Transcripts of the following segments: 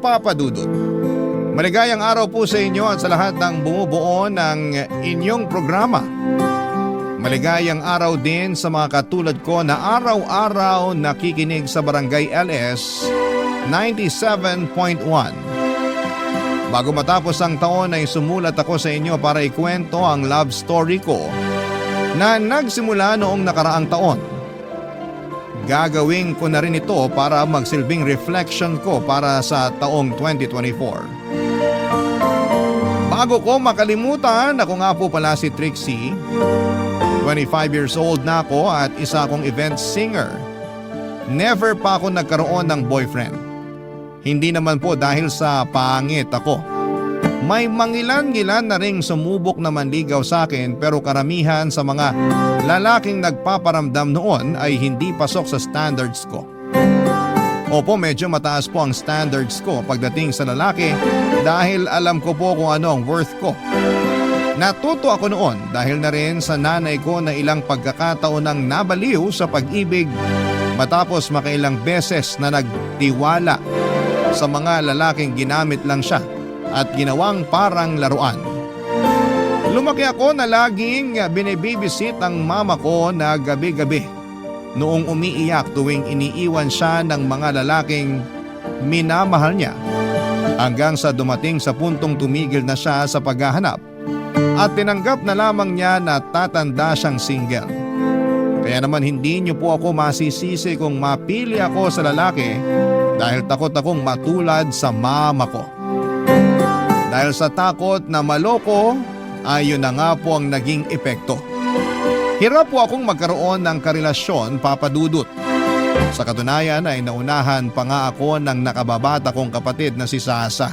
Papa Dudut. Maligayang araw po sa inyo at sa lahat ng bumubuo ng inyong programa. Maligayang araw din sa mga katulad ko na araw-araw nakikinig sa Barangay LS 97.1. Bago matapos ang taon ay sumulat ako sa inyo para ikwento ang love story ko na nagsimula noong nakaraang taon. Gagawin ko na rin ito para magsilbing reflection ko para sa taong 2024. Bago ko makalimutan, ako nga po pala si Trixie. 25 years old na ako at isa akong event singer. Never pa ako nagkaroon ng boyfriend. Hindi naman po dahil sa pangit ako. May mangilan-ngilan na ring sumubok na manligaw sa akin pero karamihan sa mga lalaking nagpaparamdam noon ay hindi pasok sa standards ko. Opo, medyo mataas po ang standards ko pagdating sa lalaki dahil alam ko po kung ano ang worth ko. Natuto ako noon dahil na rin sa nanay ko na ilang pagkakataon nang nabaliw sa pag-ibig matapos makailang beses na nagtiwala sa mga lalaking ginamit lang siya at ginawang parang laruan. Lumaki ako na laging binibibisit ang mama ko na gabi-gabi noong umiiyak tuwing iniiwan siya ng mga lalaking minamahal niya hanggang sa dumating sa puntong tumigil na siya sa paghahanap at tinanggap na lamang niya na tatanda siyang single. Kaya naman hindi niyo po ako masisisi kung mapili ako sa lalaki dahil takot akong matulad sa mama ko. Dahil sa takot na maloko ay yun na nga po ang naging epekto. Hirap po akong magkaroon ng karelasyon, Papa Dudut. Sa katunayan ay naunahan pa nga ako ng nakababata kong kapatid na si Sasa.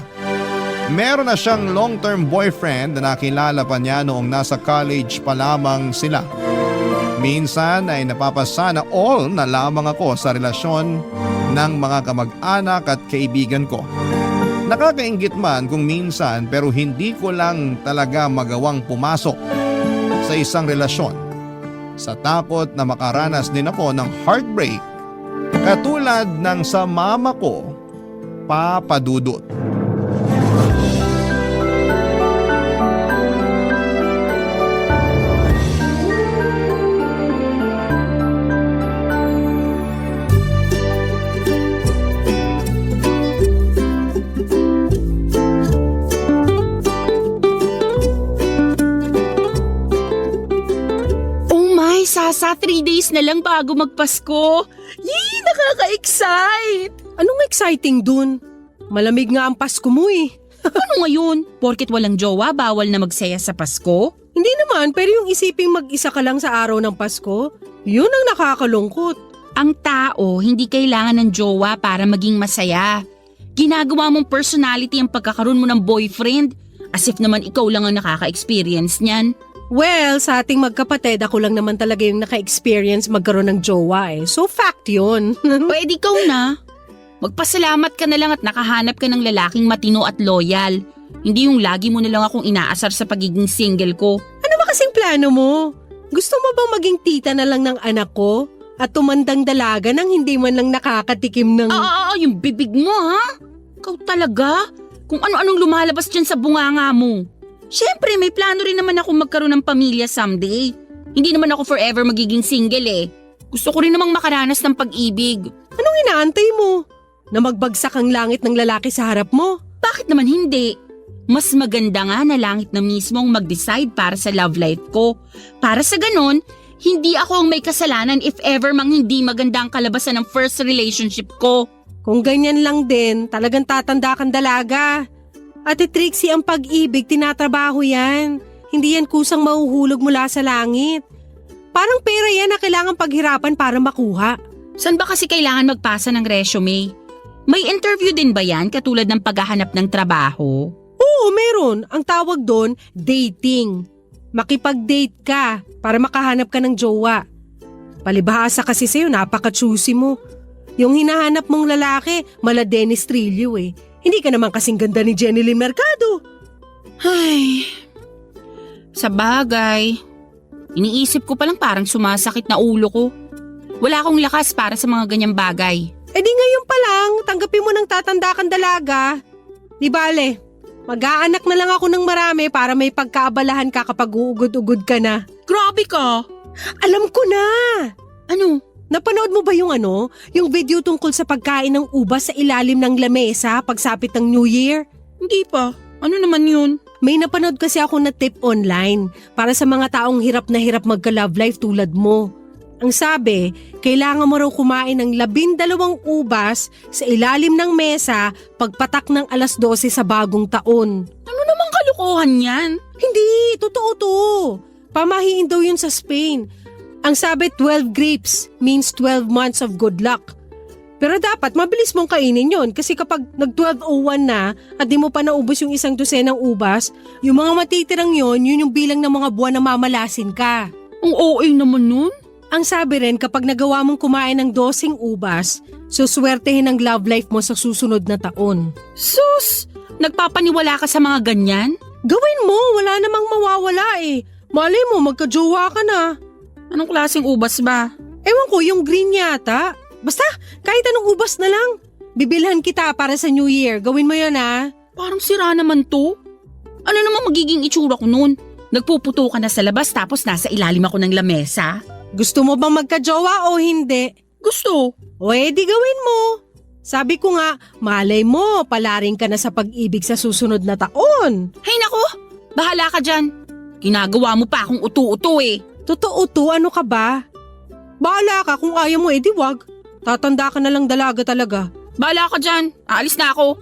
Meron na siyang long-term boyfriend na nakilala pa niya noong nasa college pa lamang sila. Minsan ay napapasana all na lamang ako sa relasyon ng mga kamag-anak at kaibigan ko. Nakakainggit man kung minsan pero hindi ko lang talaga magawang pumasok sa isang relasyon sa takot na makaranas din ako ng heartbreak katulad ng sa mama ko, Papa Dudut. Sasa, 3 days na lang bago magpasko. Yee, nakaka-excite! Anong exciting dun? Malamig nga ang Pasko mo eh. Ano ngayon? Porket walang jowa, bawal na magsaya sa Pasko? Hindi naman, pero yung isiping mag-isa ka lang sa araw ng Pasko, yun ang nakakalungkot. Ang tao, hindi kailangan ng jowa para maging masaya. Ginagawa mong personality ang pagkakaroon mo ng boyfriend. As if naman ikaw lang ang nakaka-experience niyan. Well, sa ating magkapatid, ako lang naman talaga yung naka-experience magkaroon ng jowa eh. So fact yun. Pwede ikaw na. Magpasalamat ka na lang at nakahanap ka ng lalaking matino at loyal. Hindi yung lagi mo na lang akong inaasar sa pagiging single ko. Ano ba kasing plano mo? Gusto mo bang maging tita na lang ng anak ko? At tumandang dalaga nang hindi man lang nakakatikim ng… Yung bibig mo ha? Ikaw talaga? Kung ano-anong lumalabas dyan sa bunganga mo. Siyempre, may plano rin naman ako magkaroon ng pamilya someday. Hindi naman ako forever magiging single eh. Gusto ko rin namang makaranas ng pag-ibig. Anong inaantay mo? Na magbagsak ang langit ng lalaki sa harap mo? Bakit naman hindi? Mas maganda nga na langit na mismo ang mag-decide para sa love life ko. Para sa ganon, hindi ako ang may kasalanan if ever mang hindi maganda ang kalabasan ng first relationship ko. Kung ganyan lang din, talagang tatanda kang dalaga. Ate Trixie, ang pag-ibig, tinatrabaho yan. Hindi yan kusang mahuhulog mula sa langit. Parang pera yan na kailangan paghirapan para makuha. Saan ba kasi kailangan magpasa ng resume? May interview din ba yan katulad ng paghahanap ng trabaho? Oo, meron. Ang tawag doon, dating. Makipag-date ka para makahanap ka ng jowa. Palibhasa kasi sa'yo, napaka-choosy mo. Yung hinahanap mong lalaki, mala Dennis Trillo eh. Hindi ka naman kasing ganda ni Jenny Lynn Mercado. Ay, sa bagay. Iniisip ko palang parang sumasakit na ulo ko. Wala akong lakas para sa mga ganyang bagay. Eh di ngayon pa lang, tanggapin mo ng tatanda kang dalaga. Di bale, mag-aanak na lang ako ng marami para may pagkaabalahan ka kapag uugod-ugod ka na. Grabe ka! Alam ko na! Ano? Napanood mo ba yung video tungkol sa pagkain ng ubas sa ilalim ng lamesa pagsapit ng New Year? Hindi pa. Ano naman yun? May napanood kasi ako na tip online para sa mga taong hirap na hirap magka-love life tulad mo. Ang sabi, kailangan mo raw kumain ng 12 ubas sa ilalim ng mesa pagpatak ng 12:00 sa bagong taon. Ano namang kalokohan yan? Hindi, totoo to. Pamahiin daw yun sa Spain. Ang sabi 12 grapes means 12 months of good luck. Pero dapat mabilis mong kainin yon kasi kapag nag-12:01 na at di mo pa naubos yung 1 dosenang ubas, yung mga matitirang yun yung bilang ng mga buwan na mamalasin ka. Ang OA naman nun? Ang sabi rin kapag nagawa mong kumain ng 12 ubas, suswertehin ang love life mo sa susunod na taon. Sus! Nagpapaniwala ka sa mga ganyan? Gawin mo, wala namang mawawala eh. Malay mo, magka-jowa ka na. Anong klaseng ubas ba? Ewan ko, yung green yata. Basta, kahit anong ubas na lang. Bibilhan kita para sa New Year. Gawin mo yun ha. Parang sira naman to. Ano naman magiging itsura ko nun? Nagpuputo ka na sa labas tapos nasa ilalim ako ng lamesa? Gusto mo bang magka-jowa o hindi? Gusto. O edi gawin mo. Sabi ko nga, malay mo, palaring ka na sa pag-ibig sa susunod na taon. Hay nako, bahala ka dyan. Ginagawa mo pa akong utu-utu eh. Totoo to, ano ka ba? Bahala ka, kung ayaw mo edi wag. Tatanda ka na lang dalaga talaga. Bahala ka dyan, aalis na ako.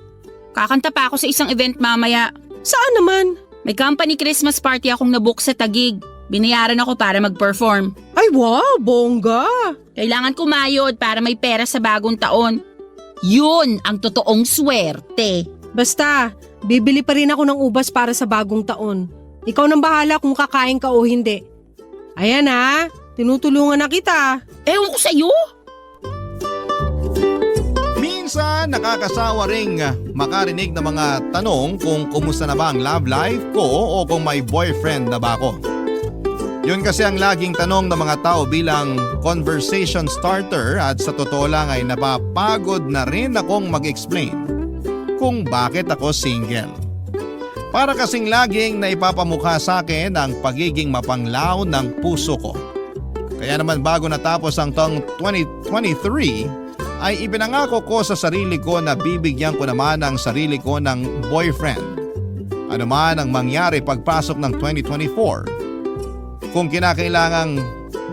Kakanta pa ako sa isang event mamaya. Saan naman? May company Christmas party akong nabook sa Taguig. Binayaran ako para mag-perform. Ay wow, bongga. Kailangan kumayod para may pera sa bagong taon. Yun ang totoong swerte. Basta, bibili pa rin ako ng ubas para sa bagong taon. Ikaw nang bahala kung kakain ka o hindi. Ayan ha, tinutulungan na kita. Ewan ko sa'yo. Minsan nakakasawa ring makarinig ng mga tanong kung kumusta na ba ang love life ko o kung may boyfriend na ba ako. Yun kasi ang laging tanong ng mga tao bilang conversation starter at sa totoo lang ay napapagod na rin akong mag-explain kung bakit ako single. Para kasing laging naipapamukha sa akin ang pagiging mapanglaw ng puso ko. Kaya naman bago natapos ang taong 2023 ay ipinangako ko sa sarili ko na bibigyan ko naman ang sarili ko ng boyfriend. Ano man ang mangyari pagpasok ng 2024. Kung kinakailangang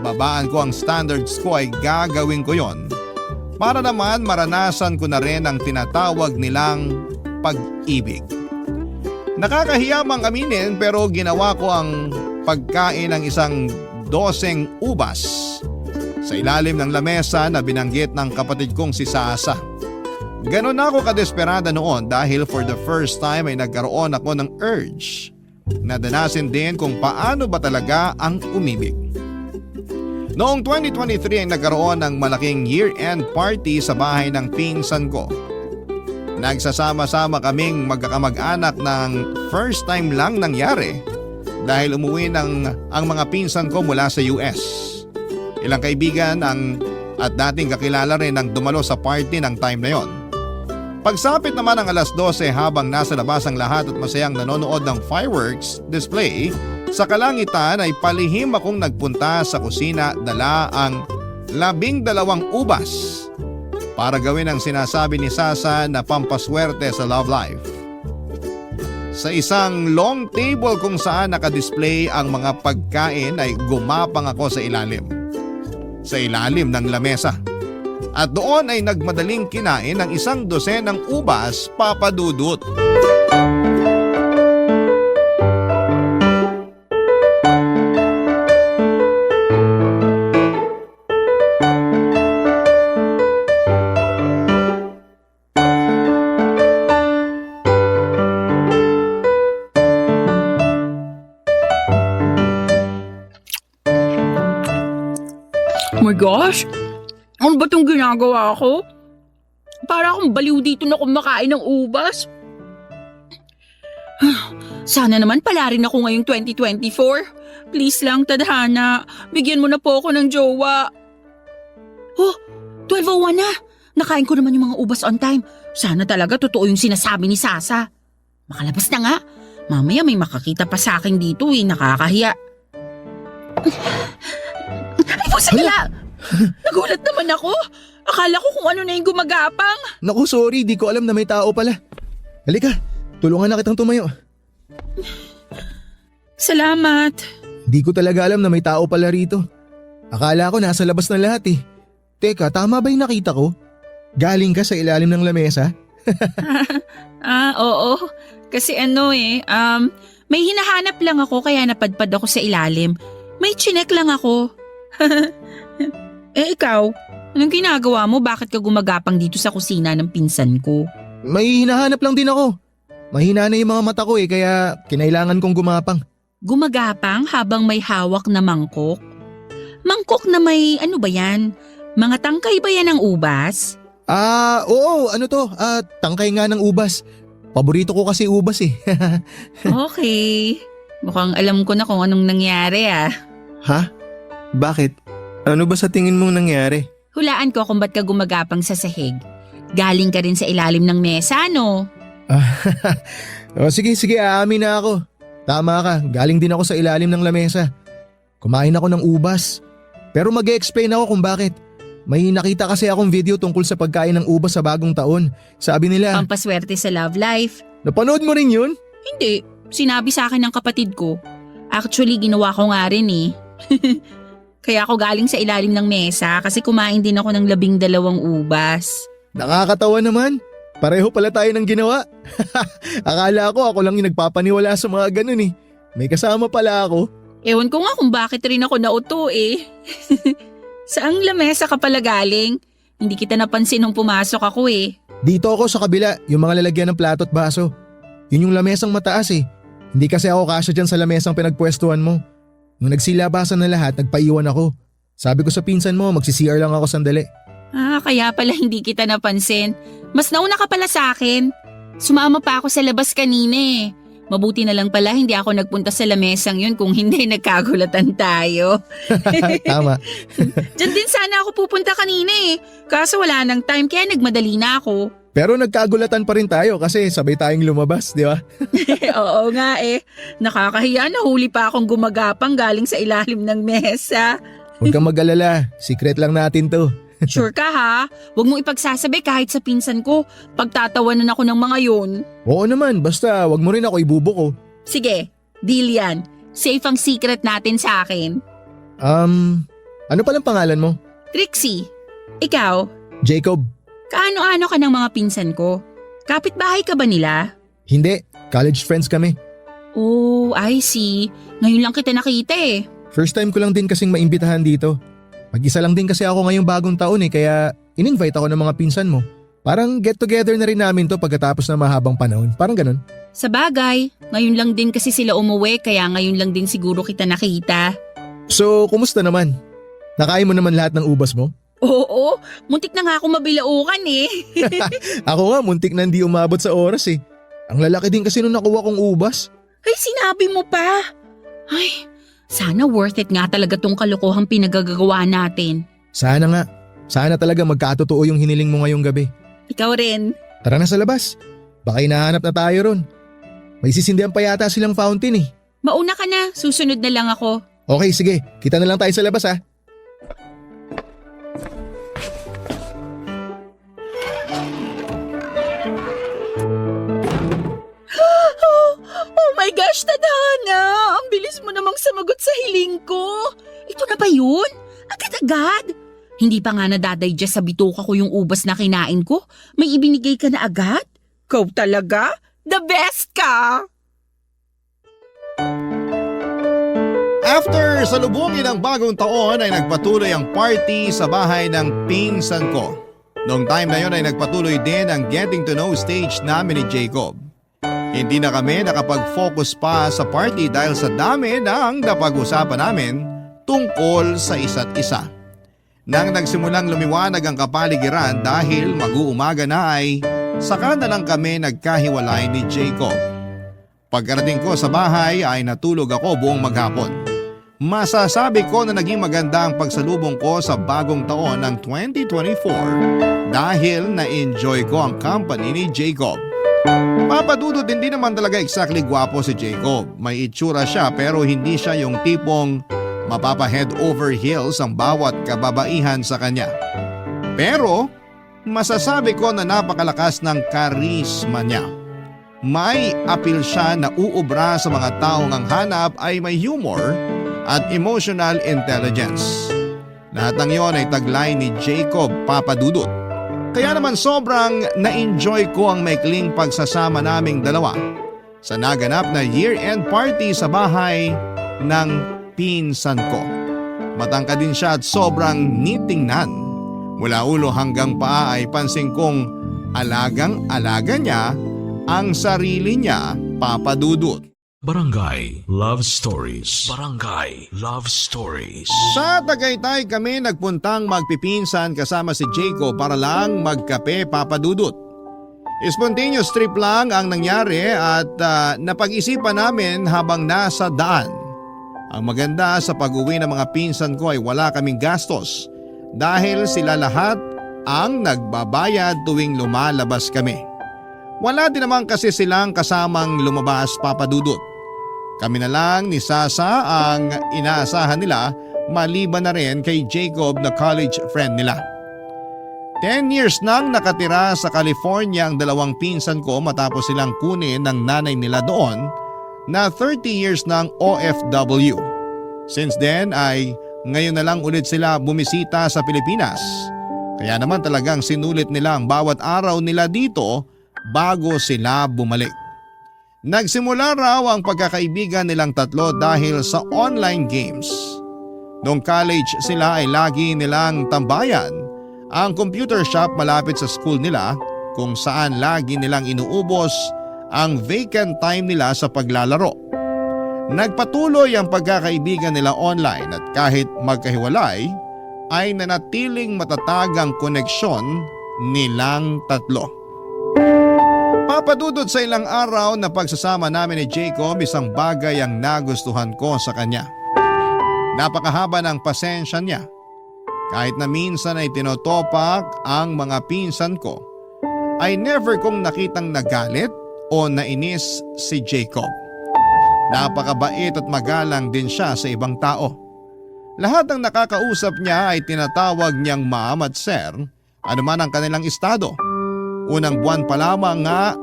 babaan ko ang standards ko ay gagawin ko yon para naman maranasan ko na rin ang tinatawag nilang pag-ibig. Nakakahiya mang aminin pero ginawa ko ang pagkain ng 12 ubas sa ilalim ng lamesa na binanggit ng kapatid kong si Sasa. Ganon ako kadesperada noon dahil for the first time ay nagkaroon ako ng urge na danasin din kung paano ba talaga ang umibig. Noong 2023 ay nagkaroon ng malaking year-end party sa bahay ng pinsan ko. Nagsasama-sama kaming magkakamag-anak ng first time lang nangyari dahil umuwi ang mga pinsan ko mula sa US. Ilang kaibigan at dating kakilala rin ang dumalo sa party ng time na yon. Pagsapit naman ng 12:00 habang nasa labas ang lahat at masayang nanonood ng fireworks display, sa kalangitan ay palihim akong nagpunta sa kusina dala ang 12 ubas para gawin ang sinasabi ni Sasa na pampaswerte sa love life. Sa isang long table kung saan nakadisplay ang mga pagkain ay gumapang ako sa ilalim ng lamesa. At doon ay nagmadaling kinain ng 12 ubas, Papa Dudut. Oh my gosh! Ano ba itong ginagawa ko? Para akong baliw dito na kumakain ng ubas. Sana naman pala rin ako ngayong 2024. Please lang, tadhana. Bigyan mo na po ako ng jowa. Oh, 12:01 na. Nakain ko naman yung mga ubas on time. Sana talaga totoo yung sinasabi ni Sasa. Makalabas na nga. Mamaya may makakita pa sa akin dito nakakahiya. Ay, pusala! Nagulat naman ako. Akala ko kung ano na yung gumagapang. Naku, sorry, di ko alam na may tao pala. Halika, tulungan na kitang tumayo. Salamat. Di ko talaga alam na may tao pala rito. Akala ko nasa labas na lahat eh. Teka, tama ba yung nakita ko? Galing ka sa ilalim ng lamesa? Oo. Kasi may hinahanap lang ako kaya napadpad ako sa ilalim. May chinek lang ako. Ikaw, anong ginagawa mo? Bakit ka gumagapang dito sa kusina ng pinsan ko? May hinahanap lang din ako. Mahina na yung mga mata ko kaya kinailangan kong gumapang. Gumagapang habang may hawak na mangkok? Mangkok na may ano ba yan? Mga tangkay ba yan ng ubas? Oo, ano to? Tangkay nga ng ubas. Paborito ko kasi ubas eh. Okay. Mukhang alam ko na kung anong nangyari Ha? Bakit? Ano ba sa tingin mong nangyari? Hulaan ko kung ba't ka gumagapang sa sahig. Galing ka rin sa ilalim ng mesa, no? Sige, aamin na ako. Tama ka, galing din ako sa ilalim ng lamesa. Kumain ako ng ubas. Pero mag-e-explain ako kung bakit. May nakita kasi akong video tungkol sa pagkain ng ubas sa bagong taon. Sabi nila… Pampaswerte sa love life. Napanood mo rin yun? Hindi. Sinabi sa akin ng kapatid ko. Actually, ginawa ko nga rin Kaya ako galing sa ilalim ng mesa kasi kumain din ako ng 12 ubas. Nakakatawa naman. Pareho pala tayo ng ginawa. Akala ko ako lang yung nagpapaniwala sa mga ganun May kasama pala ako. Ewan ko nga kung bakit rin ako nauto Saang lamesa ka pala galing? Hindi kita napansin nung pumasok ako Dito ako sa kabila, yung mga lalagyan ng plato at baso. Yun yung lamesang mataas Hindi kasi ako kasya dyan sa lamesang pinagpwestuhan mo. Nung nagsilabasan na lahat, nagpaiwan ako. Sabi ko sa pinsan mo, magsi-CR lang ako sandali. Kaya pala hindi kita napansin. Mas nauna ka pala sa akin. Sumama pa ako sa labas kanina Mabuti na lang pala hindi ako nagpunta sa lamesang yun kung hindi nagkagulatan tayo. Tama. Diyan din sana ako pupunta kanina Kaso wala nang time kaya nagmadali na ako. Pero nagkagulatan pa rin tayo kasi sabay tayong lumabas, di ba? Oo nga Nakakahiya na huli pa akong gumagapang galing sa ilalim ng mesa. Huwag kang mag-alala, secret lang natin to. Sure ka ha? Huwag mong ipagsasabi kahit sa pinsan ko. Pagtatawanan ako ng mga yun. Oo naman, basta wag mo rin ako ibubuko. Sige, deal yan. Safe ang secret natin sa akin. Ano palang pangalan mo? Trixie, ikaw? Jacob. Kaano-ano ka ng mga pinsan ko? Kapitbahay ka ba nila? Hindi, college friends kami. Oh, I see. Ngayon lang kita nakita First time ko lang din kasing maimbitahan dito. Mag-isa lang din kasi ako ngayong bagong taon kaya in-invite ako ng mga pinsan mo. Parang get together na rin namin to pagkatapos ng mahabang panahon. Parang ganun. Sa bagay, ngayon lang din kasi sila umuwi kaya ngayon lang din siguro kita nakita. So, kumusta naman? Nakain mo naman lahat ng ubas mo? Oo, muntik na nga ako mabilaukan Ako nga, muntik na hindi umabot sa oras Ang lalaki din kasi nung nakuha kong ubas. Ay, sinabi mo pa. Ay, sana worth it nga talaga tong kalokohang pinagagagawa natin. Sana nga. Sana talaga magkatotoo yung hiniling mo ngayong gabi. Ikaw rin. Tara na sa labas. Baka hinahanap na tayo ron. May sisindihan pa yata silang fountain Mauna ka na, susunod na lang ako. Okay, sige. Kita na lang tayo sa labas Oh my gosh, Tadhana! Ang bilis mo namang samagot sa hiling ko. Ito na ba yun? Agad-agad? Hindi pa nga nadadigest sa bituka ko yung ubas na kinain ko. May ibinigay ka na agad? Kau talaga? The best ka! After salubungin ang bagong taon ay nagpatuloy ang party sa bahay ng pinsan ko. Noong time na yon ay nagpatuloy din ang getting to know stage namin ni Jacob. Hindi na kami nakapag-focus pa sa party dahil sa dami ng napag-usapan namin tungkol sa isa't isa. Nang nagsimulang lumiwanag ang kapaligiran dahil mag-uumaga na ay saka na lang kami nagkahiwalay ni Jacob. Pagkarating ko sa bahay ay natulog ako buong maghapon. Masasabi ko na naging maganda ang pagsalubong ko sa bagong taon ng 2024 dahil na-enjoy ko ang company ni Jacob. Papadudot, hindi naman talaga exactly gwapo si Jacob. May itsura siya pero hindi siya yung tipong mapapa-head over heels ang bawat kababaihan sa kanya. Pero masasabi ko na napakalakas ng karisma niya. May appeal siya na uubra sa mga taong ang hanap ay may humor at emotional intelligence. Lahat ng yon ay taglay ni Jacob Papadudot. Kaya naman sobrang na-enjoy ko ang maikling pagsasama naming dalawa sa naganap na year-end party sa bahay ng pinsan ko. Matangkad din siya at sobrang nitingnan. Mula ulo hanggang paa ay pansin kong alagang-alaga niya ang sarili niya, Papadudot. Barangay Love Stories. Barangay Love Stories. Sa Tagaytay kami nagpuntang magpipinsan kasama si Jacob para lang magkape, Papadudot. Spontaneous trip lang ang nangyari at napag-isipan namin habang nasa daan. Ang maganda sa pag-uwi ng mga pinsan ko ay wala kaming gastos dahil sila lahat ang nagbabayad tuwing lumalabas kami. Wala din naman kasi silang kasamang lumabas, Papadudot. Kami na lang ni Sasa ang inaasahan nila maliban na rin kay Jacob na college friend nila. 10 years nang nakatira sa California ang dalawang pinsan ko matapos silang kunin ng nanay nila doon na 30 years ng OFW. Since then ay ngayon na lang ulit sila bumisita sa Pilipinas. Kaya naman talagang sinulit nila ang bawat araw nila dito bago sila bumalik. Nagsimula raw ang pagkakaibigan nilang tatlo dahil sa online games. Noong college sila ay lagi nilang tambayan ang computer shop malapit sa school nila kung saan lagi nilang inuubos ang vacant time nila sa paglalaro. Nagpatuloy ang pagkakaibigan nila online at kahit magkahiwalay ay nanatiling matatag ang koneksyon nilang tatlo. Papadudot sa ilang araw na pagsasama namin ni Jacob, isang bagay ang nagustuhan ko sa kanya. Napakahaba ng pasensya niya. Kahit na minsan ay tinotopak ang mga pinsan ko, ay never kong nakitang nagalit o nainis si Jacob. Napakabait at magalang din siya sa ibang tao. Lahat ng nakakausap niya ay tinatawag niyang ma'am at sir, anuman ang kanilang estado. Unang buwan pa lamang nga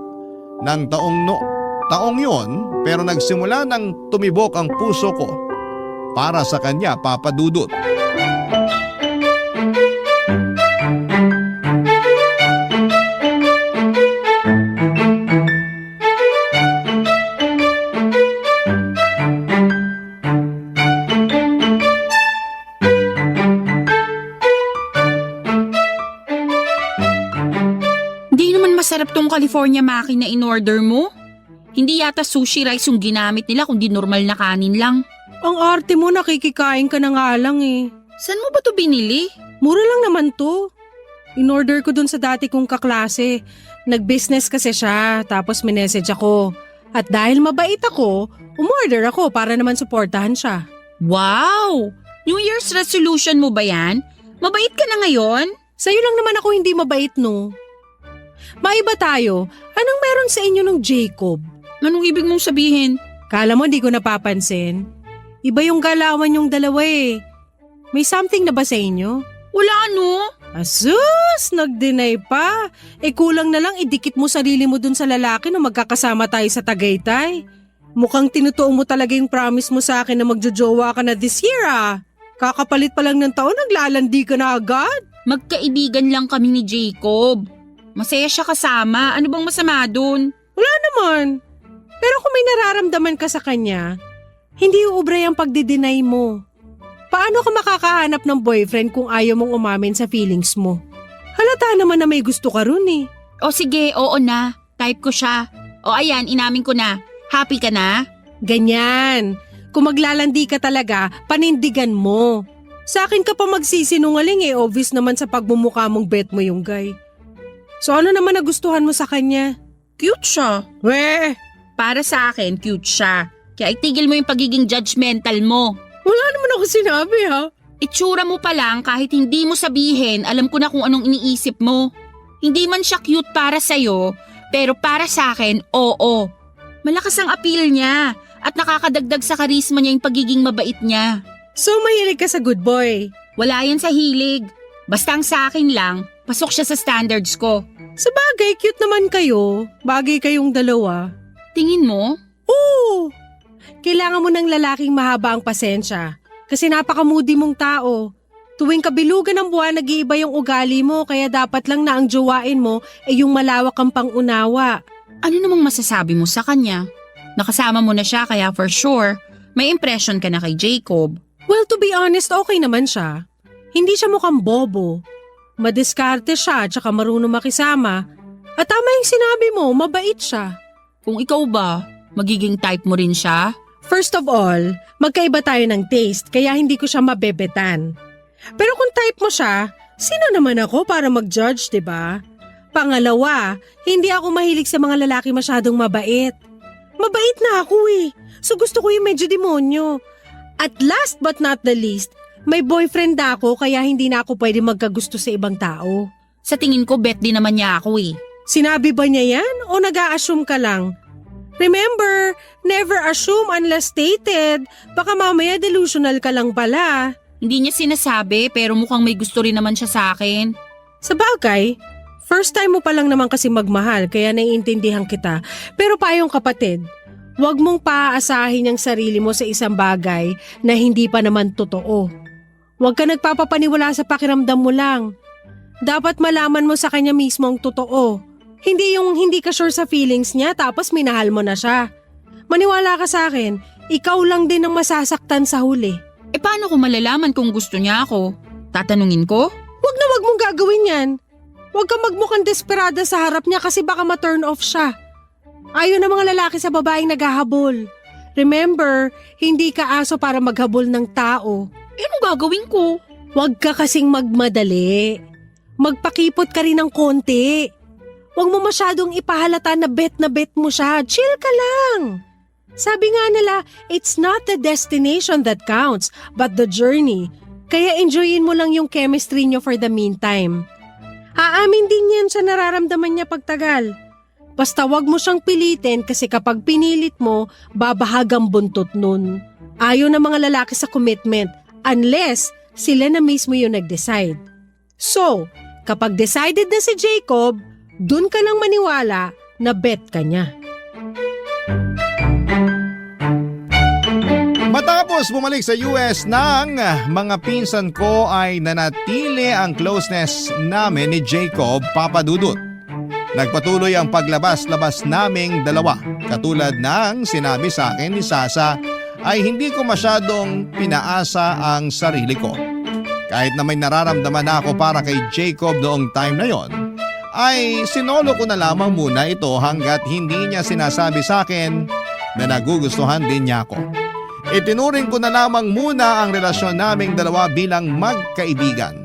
ng taong yon pero nagsimula nang tumibok ang puso ko para sa kanya, Papadudot. Masarap tong California maki na in-order mo. Hindi yata sushi rice yung ginamit nila kundi normal na kanin lang. Ang arte mo, nakikikain ka na nga lang eh. Saan mo ba to binili? Mura lang naman to. In-order ko dun sa dati kong kaklase. Nag-business kasi siya, tapos minessage ako. At dahil mabait ako, umorder ako para naman suportahan siya. Wow! New Year's resolution mo ba yan? Mabait ka na ngayon? Sa'yo lang naman ako hindi mabait, no? Maiba tayo. Anong meron sa inyo ng Jacob? Anong ibig mong sabihin? Kala mo di ko napapansin? Iba yung galawan yung dalawa eh. May something na ba sa inyo? Wala ano. Asus! Nag-deny pa. Kulang na lang idikit mo sarili mo dun sa lalaki na magkakasama tayo sa Tagaytay. Mukhang tinutuo mo talaga yung promise mo sa akin na magjojowa ka na this year ah. Kakapalit pa lang ng taon, naglalandi ka na agad. Magkaibigan lang kami ni Jacob. Masaya siya kasama. Ano bang masama dun? Wala naman. Pero kung may nararamdaman ka sa kanya, hindi uubray ang pagdi-deny mo. Paano ka makakahanap ng boyfriend kung ayaw mong umamin sa feelings mo? Halata naman na may gusto ka ron eh. O sige, oo na. Type ko siya. O ayan, inamin ko na. Happy ka na? Ganyan. Kung maglalandi ka talaga, panindigan mo. Sa akin ka pa magsisinungaling eh, obvious naman sa pagmumukha mong bet mo yung guy. So ano naman nagustuhan mo sa kanya? Cute siya. Weh! Para sa akin, cute siya. Kaya itigil mo yung pagiging judgmental mo. Wala naman ako sinabi ha. Itsura mo pa lang kahit hindi mo sabihin, alam ko na kung anong iniisip mo. Hindi man siya cute para sa'yo, pero para sa akin, oo. Malakas ang appeal niya at nakakadagdag sa karisma niya yung pagiging mabait niya. So mahilig ka sa good boy. Wala yan sa hilig. Basta ang sa akin lang, pasok siya sa standards ko. Sa bagay, cute naman kayo. Bagay kayong dalawa. Tingin mo? Oo! Kailangan mo ng lalaking mahaba ang pasensya. Kasi napaka-moody mong tao. Tuwing kabilugan ng buwan, nag-iiba yung ugali mo, kaya dapat lang na ang jowain mo ay yung malawak ang pangunawa. Ano namang masasabi mo sa kanya? Nakasama mo na siya kaya for sure, may impression ka na kay Jacob. Well, to be honest, okay naman siya. Hindi siya mukhang bobo. Madiskarte siya, tsaka marunong makisama. At tama yung sinabi mo, mabait siya. Kung ikaw ba, magiging type mo rin siya? First of all, magkaiba tayo ng taste kaya hindi ko siya mabebetan. Pero kung type mo siya, sino naman ako para mag-judge, 'di ba? Pangalawa, hindi ako mahilig sa mga lalaki masyadong mabait. Mabait na ako eh. So gusto ko yung medyo demonyo. At last but not the least, may boyfriend na ako kaya hindi na ako pwede magkagusto sa ibang tao. Sa tingin ko, bet din naman niya ako eh. Sinabi ba niya yan o nag-a-assume ka lang? Remember, never assume unless stated. Baka mamaya delusional ka lang pala. Hindi niya sinasabi pero mukhang may gusto rin naman siya sa akin. Sa bagay, first time mo pa lang naman kasi magmahal kaya naiintindihan kita. Pero payong kapatid, huwag mong paaasahin ang sarili mo sa isang bagay na hindi pa naman totoo. Huwag ka nagpapapaniwala sa pakiramdam mo lang. Dapat malaman mo sa kanya mismo ang totoo. Hindi yung hindi ka sure sa feelings niya tapos minahal mo na siya. Maniwala ka sa akin, ikaw lang din ang masasaktan sa huli. E paano ko malalaman kung gusto niya ako? Tatanungin ko? Wag mong gagawin yan. Huwag kang magmukhang desperada sa harap niya kasi baka ma-turn off siya. Ayaw ng mga lalaki sa babaeng naghahabol. Remember, hindi ka aso para maghabol ng tao. E anong gagawin ko? Huwag ka kasing magmadali. Magpakipot ka rin ng konti. Huwag mo masyadong ipahalata na bet mo siya. Chill ka lang. Sabi nga nila, it's not the destination that counts, but the journey. Kaya enjoyin mo lang yung chemistry nyo for the meantime. Aamin din yan sa nararamdaman niya pagtagal. Basta wag mo siyang pilitin kasi kapag pinilit mo, babahagang buntot nun. Ayaw ng mga lalaki sa commitment unless sila na mismo yung nag-decide. So, kapag decided na si Jacob, dun ka lang maniwala na bet ka niya. Matapos bumalik sa US ng mga pinsan ko ay nanatili ang closeness namin ni Jacob Papadudut. Nagpatuloy ang paglabas-labas naming dalawa. Katulad ng sinabi sa akin ni Sasa ay hindi ko masyadong pinaasa ang sarili ko. Kahit na may nararamdaman ako para kay Jacob noong time na yon, ay sinolo ko na lamang muna ito hanggat hindi niya sinasabi sa akin na nagugustuhan din niya ako. Itinuring ko na lamang muna ang relasyon naming dalawa bilang magkaibigan.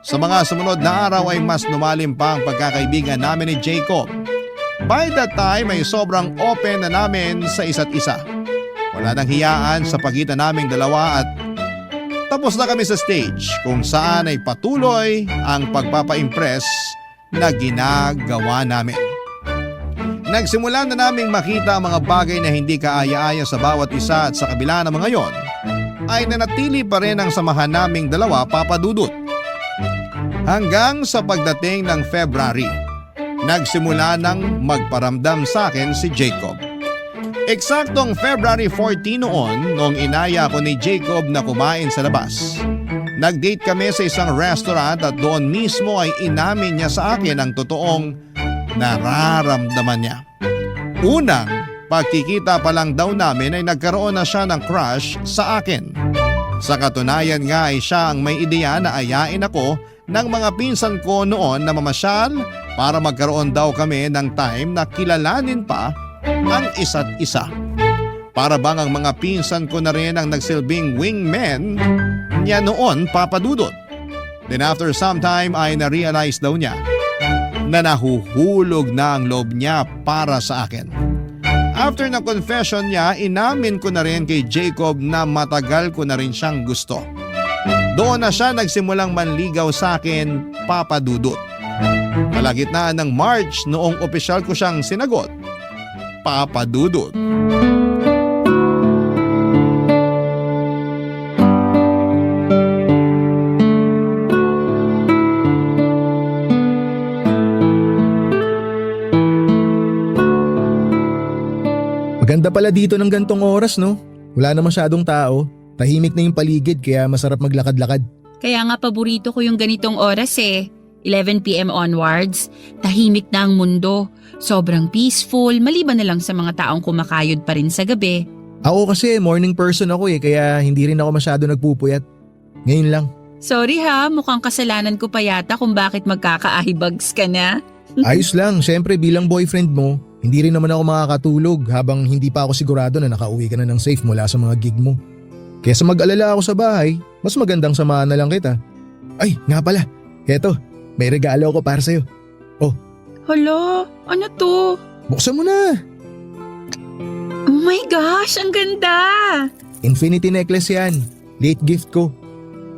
Sa mga sumunod na araw ay mas lumalim pa ang pagkakaibigan namin ni Jacob. By that time ay sobrang open na namin sa isa't isa. Wala nang hiyaan sa pagitan naming dalawa at tapos na kami sa stage kung saan ay patuloy ang pagpapa-impress na ginagawa namin. Nagsimula na naming makita ang mga bagay na hindi kaaya-aya sa bawat isa at sa kabila ng mga yon, ay nanatili pa rin ang samahan naming dalawa, Papadudut. Hanggang sa pagdating ng February, nagsimula nang magparamdam sa akin si Jacob. Eksaktong February 14 noong inaya ko ni Jacob na kumain sa labas. Nag-date kami sa isang restaurant at doon mismo ay inamin niya sa akin ang totoong nararamdaman niya. Unang pagkikita pa lang daw namin ay nagkaroon na siya ng crush sa akin. Sa katunayan nga ay siya ang may ideya na ayain ako ng mga pinsan ko noon na mamasyal para magkaroon daw kami ng time na kilalanin pa ang isa't isa. Para bang ang mga pinsan ko na rin ang nagsilbing wingmen niya noon, Papadudut. Then after some time ay na-realize daw niya na nahuhulog na ang loob niya para sa akin. After ng confession niya, inamin ko na rin kay Jacob na matagal ko na rin siyang gusto. Doon na siya nagsimulang manligaw sa akin, Papa Dudut. Kalagitnaan ng March noong opisyal ko siyang sinagot, Papa Dudut. Maganda pala dito ng gantong oras, no? Wala na masyadong tao. Tahimik na yung paligid kaya masarap maglakad-lakad. Kaya nga paborito ko yung ganitong oras 11 p.m. onwards, tahimik na ang mundo. Sobrang peaceful, maliban na lang sa mga taong kumakayod pa rin sa gabi. Ako kasi morning person ako kaya hindi rin ako masyado nagpupuyat. Ngayon lang. Sorry ha, mukhang kasalanan ko pa yata kung bakit magkaka-eyebags ka na. Ayos lang, syempre bilang boyfriend mo, hindi rin naman ako makakatulog habang hindi pa ako sigurado na nakauwi ka na ng safe mula sa mga gig mo. Kesa mag-alala ako sa bahay, mas magandang samahan na lang kita. Ay, nga pala, eto, may regalo ako para sa'yo. Hala, ano to? Buksan mo na! Oh my gosh, ang ganda! Infinity necklace yan, late gift ko.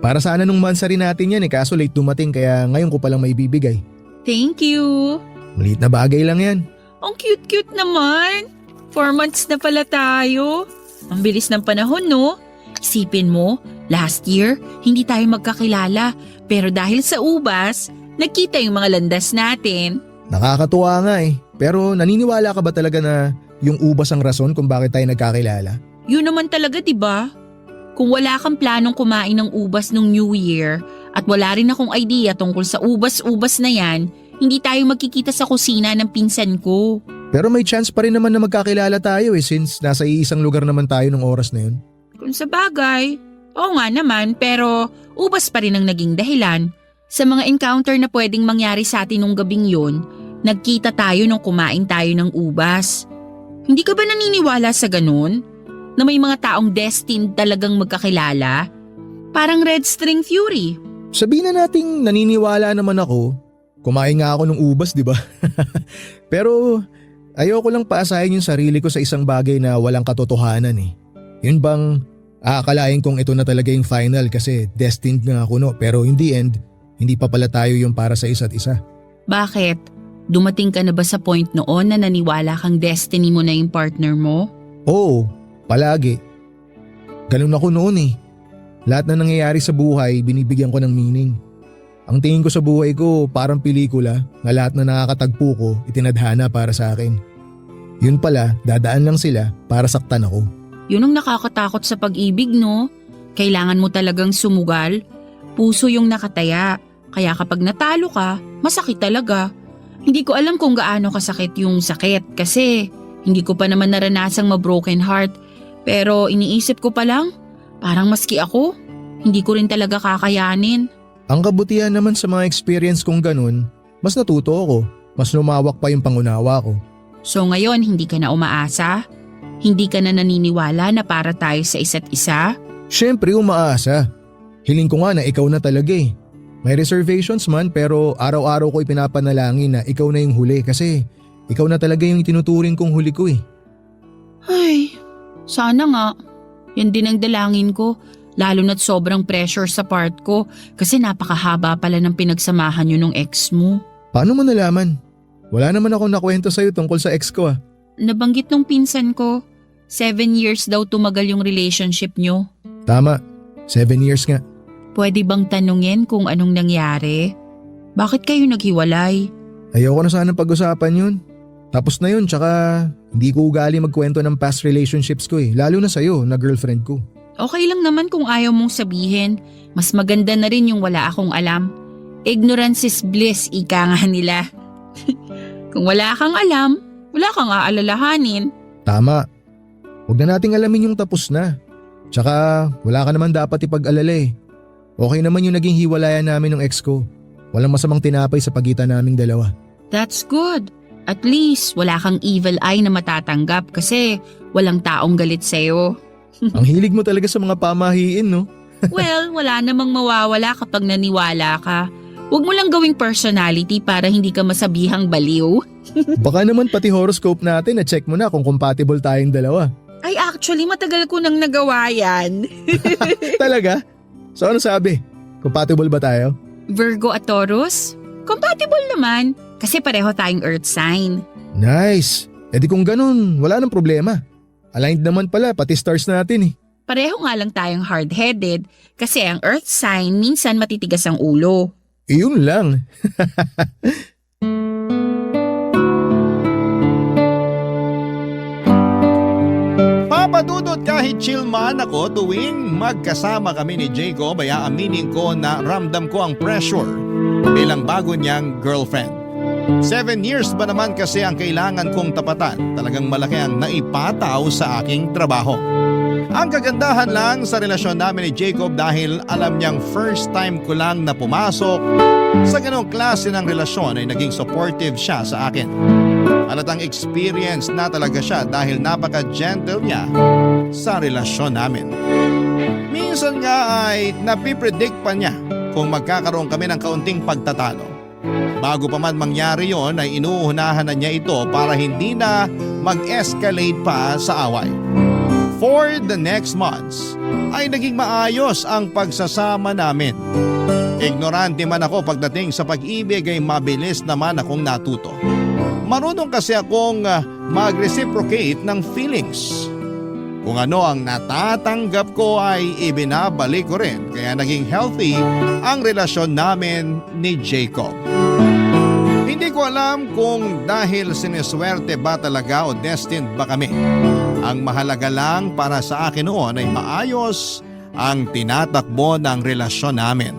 Para sana nung mansari natin yan kaso late dumating kaya ngayon ko palang may bibigay. Thank you! Maliit na bagay lang yan. Ang cute-cute naman! 4 months na pala tayo. Ang bilis ng panahon, no? Isipin mo, last year, hindi tayo magkakilala. Pero dahil sa ubas, nagkita yung mga landas natin. Nakakatuwa nga pero naniniwala ka ba talaga na yung ubas ang rason kung bakit tayo nagkakilala? Yun naman talaga, di ba? Kung wala kang planong kumain ng ubas nung New Year at wala rin akong idea tungkol sa ubas-ubas na yan, hindi tayo magkikita sa kusina ng pinsan ko. Pero may chance pa rin naman na magkakilala tayo since nasa iisang lugar naman tayo ng oras na yun. Kung sa bagay, oo nga naman pero ubas pa rin ang naging dahilan. Sa mga encounter na pwedeng mangyari sa atin nung gabing yun, nagkita tayo nung kumain tayo ng ubas. Hindi ka ba naniniwala sa ganun? Na may mga taong destined talagang magkakilala? Parang Red String Fury. Sabihin na nating naniniwala naman ako. Kumain nga ako ng ubas, di ba? Pero ayoko lang paasahin yung sarili ko sa isang bagay na walang katotohanan Yun bang aakalain kong ito na talaga yung final kasi destined nga ako no? Pero in the end, hindi pa pala tayo yung para sa isa't isa. Bakit? Dumating ka na ba sa point noon na naniwala kang destiny mo na yung partner mo? Oo, palagi. Ganun ako noon Lahat na nangyayari sa buhay, binibigyan ko ng meaning. Ang tingin ko sa buhay ko parang pelikula na lahat na nakakatagpo ko itinadhana para sa akin. Yun pala, dadaan lang sila para saktan ako. Yun ang nakakatakot sa pag-ibig, no? Kailangan mo talagang sumugal. Puso yung nakataya. Kaya kapag natalo ka, masakit talaga. Hindi ko alam kung gaano kasakit yung sakit kasi hindi ko pa naman naranasang ma-broken heart. Pero iniisip ko pa lang, parang maski ako, hindi ko rin talaga kakayanin. Ang kabutihan naman sa mga experience kong ganun, mas natuto ako, mas lumawak pa yung pangunawa ko. So ngayon hindi ka na umaasa? Hindi ka na naniniwala na para tayo sa isa't isa? Siyempre umaasa. Hiling ko nga na ikaw na talaga May reservations man pero araw-araw ko ipinapanalangin na ikaw na yung huli kasi ikaw na talaga yung itinuturing kong huli ko Ay, sana nga. Yan din ang dalangin ko. Lalo na't sobrang pressure sa part ko kasi napakahaba pala ng pinagsamahan nyo nung ex mo. Paano mo nalaman? Wala naman akong nakwento sa'yo tungkol sa ex ko Nabanggit nung pinsan ko, 7 years daw tumagal yung relationship nyo. Tama, 7 years nga. Pwede bang tanungin kung anong nangyari? Bakit kayo naghiwalay? Ayoko na sanang pag-usapan yun. Tapos na yun tsaka hindi ko ugali magkwento ng past relationships ko lalo na sa'yo na girlfriend ko. Okay lang naman kung ayaw mong sabihin. Mas maganda na rin yung wala akong alam. Ignorance is bliss, ika nga nila. Kung wala kang alam, wala kang aalalahanin. Tama. Huwag na nating alamin yung tapos na. Tsaka wala ka naman dapat ipag-alala Okay naman yung naging hiwalayan namin ng ex ko. Walang masamang tinapay sa pagitan naming dalawa. That's good. At least wala kang evil eye na matatanggap kasi walang taong galit sa'yo. Ang hilig mo talaga sa mga pamahiin, no? Well, wala namang mawawala kapag naniwala ka. Huwag mo lang gawing personality para hindi ka masabihang baliw. Baka naman pati horoscope natin na-check mo na kung compatible tayong dalawa. Ay actually, matagal ko nang nagawa yan. Talaga? So ano sabi? Compatible ba tayo? Virgo at Taurus? Compatible naman, kasi pareho tayong earth sign. Nice! E di kung ganun, wala nang problema. Aligned naman pala pati stars natin eh. Pareho nga lang tayong hard-headed kasi ang earth sign minsan matitigas ang ulo. Iyon lang. Papadudot kahit chill man ako tuwing magkasama kami ni Jacob ay aaminin ko na ramdam ko ang pressure bilang bago niyang girlfriend. 7 years ba naman kasi ang kailangan kong tapatan, talagang malaki ang naipataw sa aking trabaho. Ang kagandahan lang sa relasyon namin ni Jacob dahil alam niyang first time ko lang na pumasok sa ganong klase ng relasyon ay naging supportive siya sa akin. Halatang experience na talaga siya dahil napaka-gentle niya sa relasyon namin. Minsan nga ay napipredict pa niya kung magkakaroon kami ng kaunting pagtatalo. Bago pa man mangyari yon ay inuunahan na niya ito para hindi na mag-escalate pa sa away. For the next months ay naging maayos ang pagsasama namin. Ignorante man ako pagdating sa pag-ibig ay mabilis naman akong natuto. Marunong kasi akong mag-reciprocate ng feelings. Kung ano ang natatanggap ko ay ibinabalik ko rin kaya naging healthy ang relasyon namin ni Jacob. Hindi ko alam kung dahil sineswerte ba talaga o destined ba kami. Ang mahalaga lang para sa akin noon ay maayos ang tinatakbo ng relasyon namin.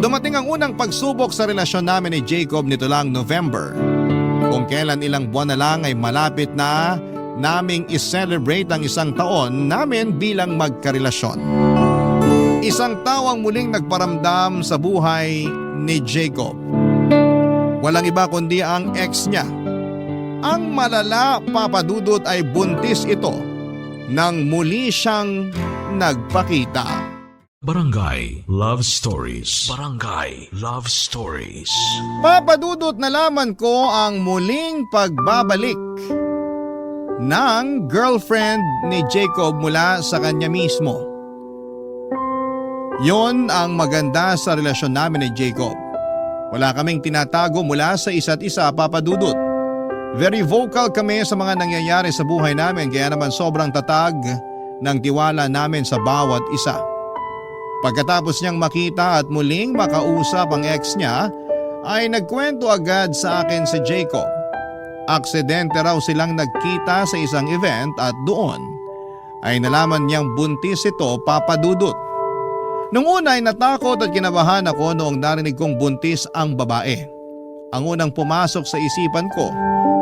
Dumating ang unang pagsubok sa relasyon namin ni Jacob nito lang November. Kung kailan ilang buwan na lang ay malapit na naming i-celebrate ang isang taon namin bilang magkarelasyon. Isang tao ang muling nagparamdam sa buhay ni Jacob. Walang iba kundi ang ex niya. Ang malala, papadudot, ay buntis ito nang muli siyang nagpakita. Barangay Love Stories. Barangay Love Stories. Papadudot, nalaman ko ang muling pagbabalik ng girlfriend ni Jacob mula sa kanya mismo. Yon ang maganda sa relasyon namin ni Jacob. Wala kaming tinatago mula sa isa't isa, papadudot. Very vocal kami sa mga nangyayari sa buhay namin kaya naman sobrang tatag ng tiwala namin sa bawat isa. Pagkatapos niyang makita at muling makausap ang ex niya ay nagkwento agad sa akin si Jacob. Aksidente raw silang nagkita sa isang event at doon ay nalaman niyang buntis ito, papadudot. Nung una ay natakot at kinabahan ako noong narinig kong buntis ang babae. Ang unang pumasok sa isipan ko,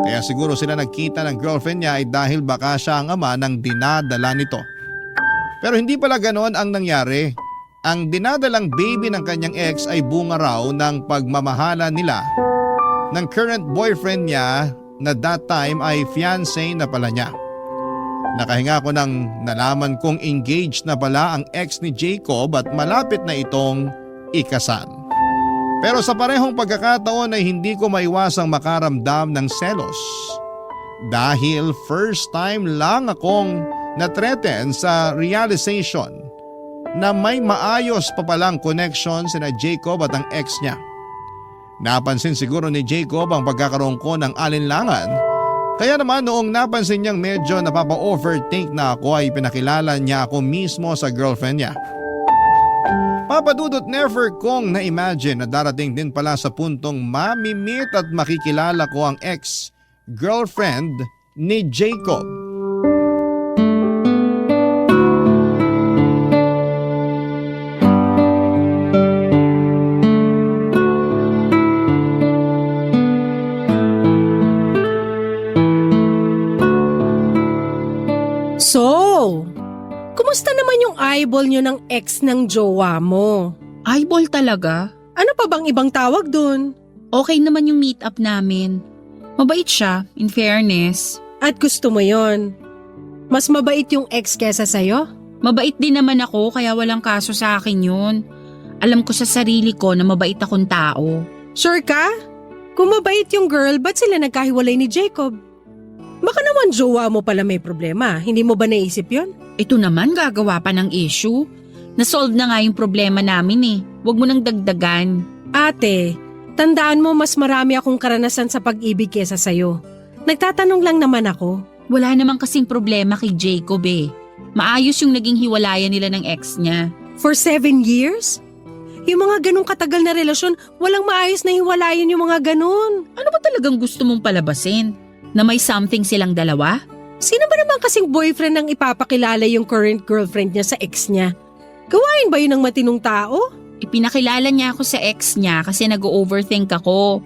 kaya siguro sila nagkita ng girlfriend niya ay dahil baka siya ang ama ng dinadala nito. Pero hindi pala ganon ang nangyari. Ang dinadalang baby ng kanyang ex ay bunga raw ng pagmamahala nila ng current boyfriend niya na that time ay fiancé na pala niya. Nakahinga ko nang nalaman kong engaged na pala ang ex ni Jacob at malapit na itong ikasal. Pero sa parehong pagkakataon ay hindi ko maiwasang makaramdam ng selos. Dahil first time lang akong na-threaten sa realization na may maayos pa palang connection sina Jacob at ang ex niya. Napansin siguro ni Jacob ang pagkakaroon ko ng alinlangan. Kaya naman noong napansin niyang medyo napapa-overthink na ako ay pinakilala niya ako mismo sa girlfriend niya. Papadudot, never kong na-imagine na darating din pala sa puntong mamimit at makikilala ko ang ex-girlfriend ni Jacob. So, kumusta naman yung eyeball nyo ng ex ng jowa mo? Eyeball talaga? Ano pa bang ibang tawag dun? Okay naman yung meet-up namin. Mabait siya, in fairness. At gusto mo yon? Mas mabait yung ex kesa sa'yo? Mabait din naman ako kaya walang kaso sa akin yun. Alam ko sa sarili ko na mabait akong tao. Sure ka? Kung mabait yung girl, ba't sila nagkahiwalay ni Jacob? Baka naman jowa mo pala may problema. Hindi mo ba naisip yon? Ito naman gagawa pa ng issue. Nasolve na nga yung problema namin eh. Huwag mo nang dagdagan. Ate, tandaan mo mas marami akong karanasan sa pag-ibig kesa sa'yo. Nagtatanong lang naman ako. Wala namang kasing problema kay Jacob eh. Maayos yung naging hiwalayan nila ng ex niya. For 7 years? Yung mga ganong katagal na relasyon, walang maayos na hiwalayan yung mga ganon. Ano ba talagang gusto mong palabasin? Na may something silang dalawa? Sino ba naman kasing boyfriend ang ipapakilala yung current girlfriend niya sa ex niya? Gawain ba yun ng matinong tao? Ipinakilala niya ako sa ex niya kasi nag-overthink ako.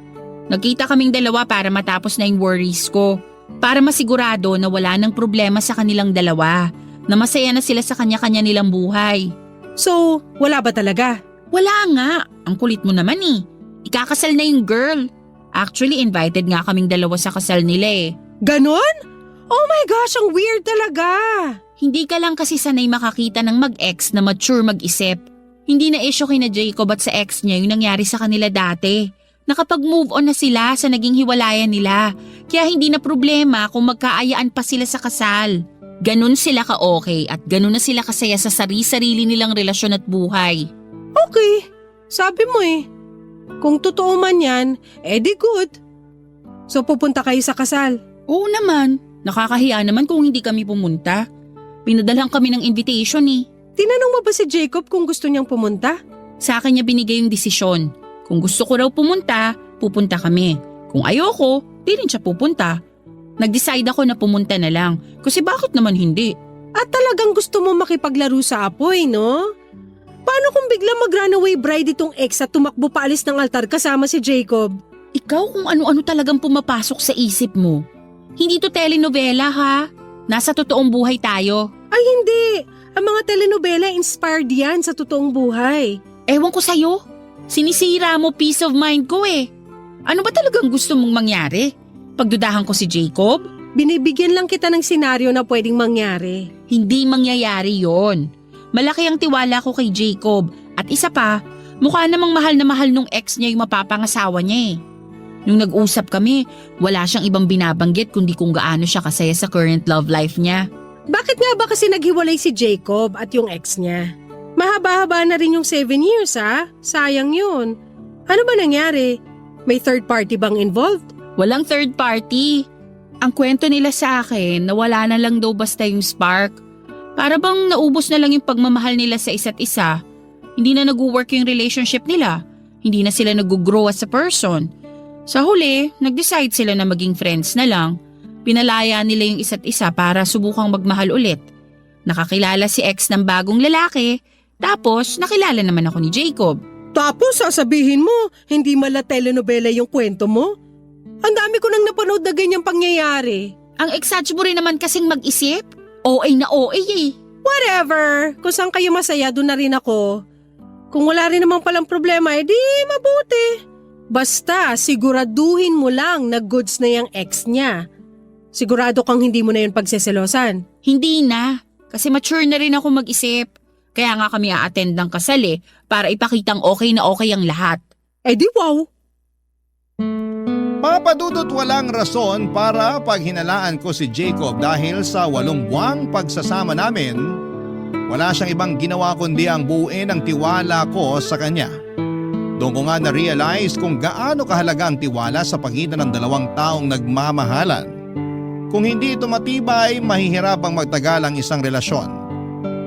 Nagkita kaming dalawa para matapos na yung worries ko. Para masigurado na wala nang problema sa kanilang dalawa. Na masaya na sila sa kanya-kanya nilang buhay. So, wala ba talaga? Wala nga. Ang kulit mo naman eh. Ikakasal na yung girl. Actually, invited nga kaming dalawa sa kasal nila eh. Ganon? Oh my gosh, ang weird talaga. Hindi ka lang kasi sanay makakita ng mag-ex na mature mag-isip. Hindi na issue kina Jacob at sa ex niya yung nangyari sa kanila dati. Nakapag-move on na sila sa naging hiwalayan nila. Kaya hindi na problema kung magkaayaan pa sila sa kasal. Ganun sila ka-okay at ganun na sila kasaya sa sarili-sarili nilang relasyon at buhay. Okay, sabi mo eh. Kung totoo man yan, edi good. So pupunta kayo sa kasal? Oo naman. Nakakahiya naman kung hindi kami pumunta. Pinadalhan kami ng invitation eh. Tinanong mo ba si Jacob kung gusto niyang pumunta? Sa akin niya binigay yung desisyon. Kung gusto ko raw pumunta, pupunta kami. Kung ayoko, di rin siya pupunta. Nag-decide ako na pumunta na lang. Kasi bakit naman hindi? At talagang gusto mo makipaglaro sa apoy, no? Paano kung bigla mag-runaway bride itong ex at tumakbo paalis ng altar kasama si Jacob? Ikaw kung ano-ano talagang pumapasok sa isip mo. Hindi to telenovela ha. Nasa totoong buhay tayo. Ay hindi! Ang mga telenovela inspired yan sa totoong buhay. Ewan ko sa'yo. Sinisira mo peace of mind ko eh. Ano ba talagang gusto mong mangyari? Pagdudahan ko si Jacob? Binibigyan lang kita ng senaryo na pwedeng mangyari. Hindi mangyayari yon. Malaki ang tiwala ko kay Jacob. At isa pa, mukha namang mahal na mahal nung ex niya yung mapapangasawa niya eh. Nung nag-usap kami, wala siyang ibang binabanggit kundi kung gaano siya kasaya sa current love life niya. Bakit nga ba kasi naghiwalay si Jacob at yung ex niya? Mahaba-haba na rin yung 7 years ha? Sayang yun. Ano ba nangyari? May third party bang involved? Walang third party. Ang kwento nila sa akin na wala na lang daw basta yung spark. Para bang naubos na lang yung pagmamahal nila sa isa't isa. Hindi na nag-work yung relationship nila. Hindi na sila nag-grow as a person. Sa huli, nag-decide sila na maging friends na lang. Pinalaya nila yung isa't isa para subukang magmahal ulit. Nakakilala si ex ng bagong lalaki, tapos nakilala naman ako ni Jacob. Tapos sasabihin mo, hindi mala telenovela yung kwento mo? Ang dami ko nang napanood na ganyang pangyayari. Ang exage mo rin naman kasing mag-isip. OA na OA eh. Whatever, kung saan kayo masaya, doon na rin ako. Kung wala rin naman palang problema, edi mabuti. Basta siguraduhin mo lang na goods na yung ex niya. Sigurado kang hindi mo na yun pagseselosan. Hindi na, kasi mature na rin ako mag-isip. Kaya nga kami a-attend ng kasal eh, para ipakitang okay na okay ang lahat. Eh di wow. Papadudot walang rason para paghinalaan ko si Jacob dahil sa 8 buwang pagsasama namin, wala siyang ibang ginawa kundi ang buuin ang tiwala ko sa kanya. Doon ko nga na-realize kung gaano kahalaga ang tiwala sa pagitan ng 2 taong nagmamahalan. Kung hindi ito matibay, mahihirapang magtagal ang isang relasyon.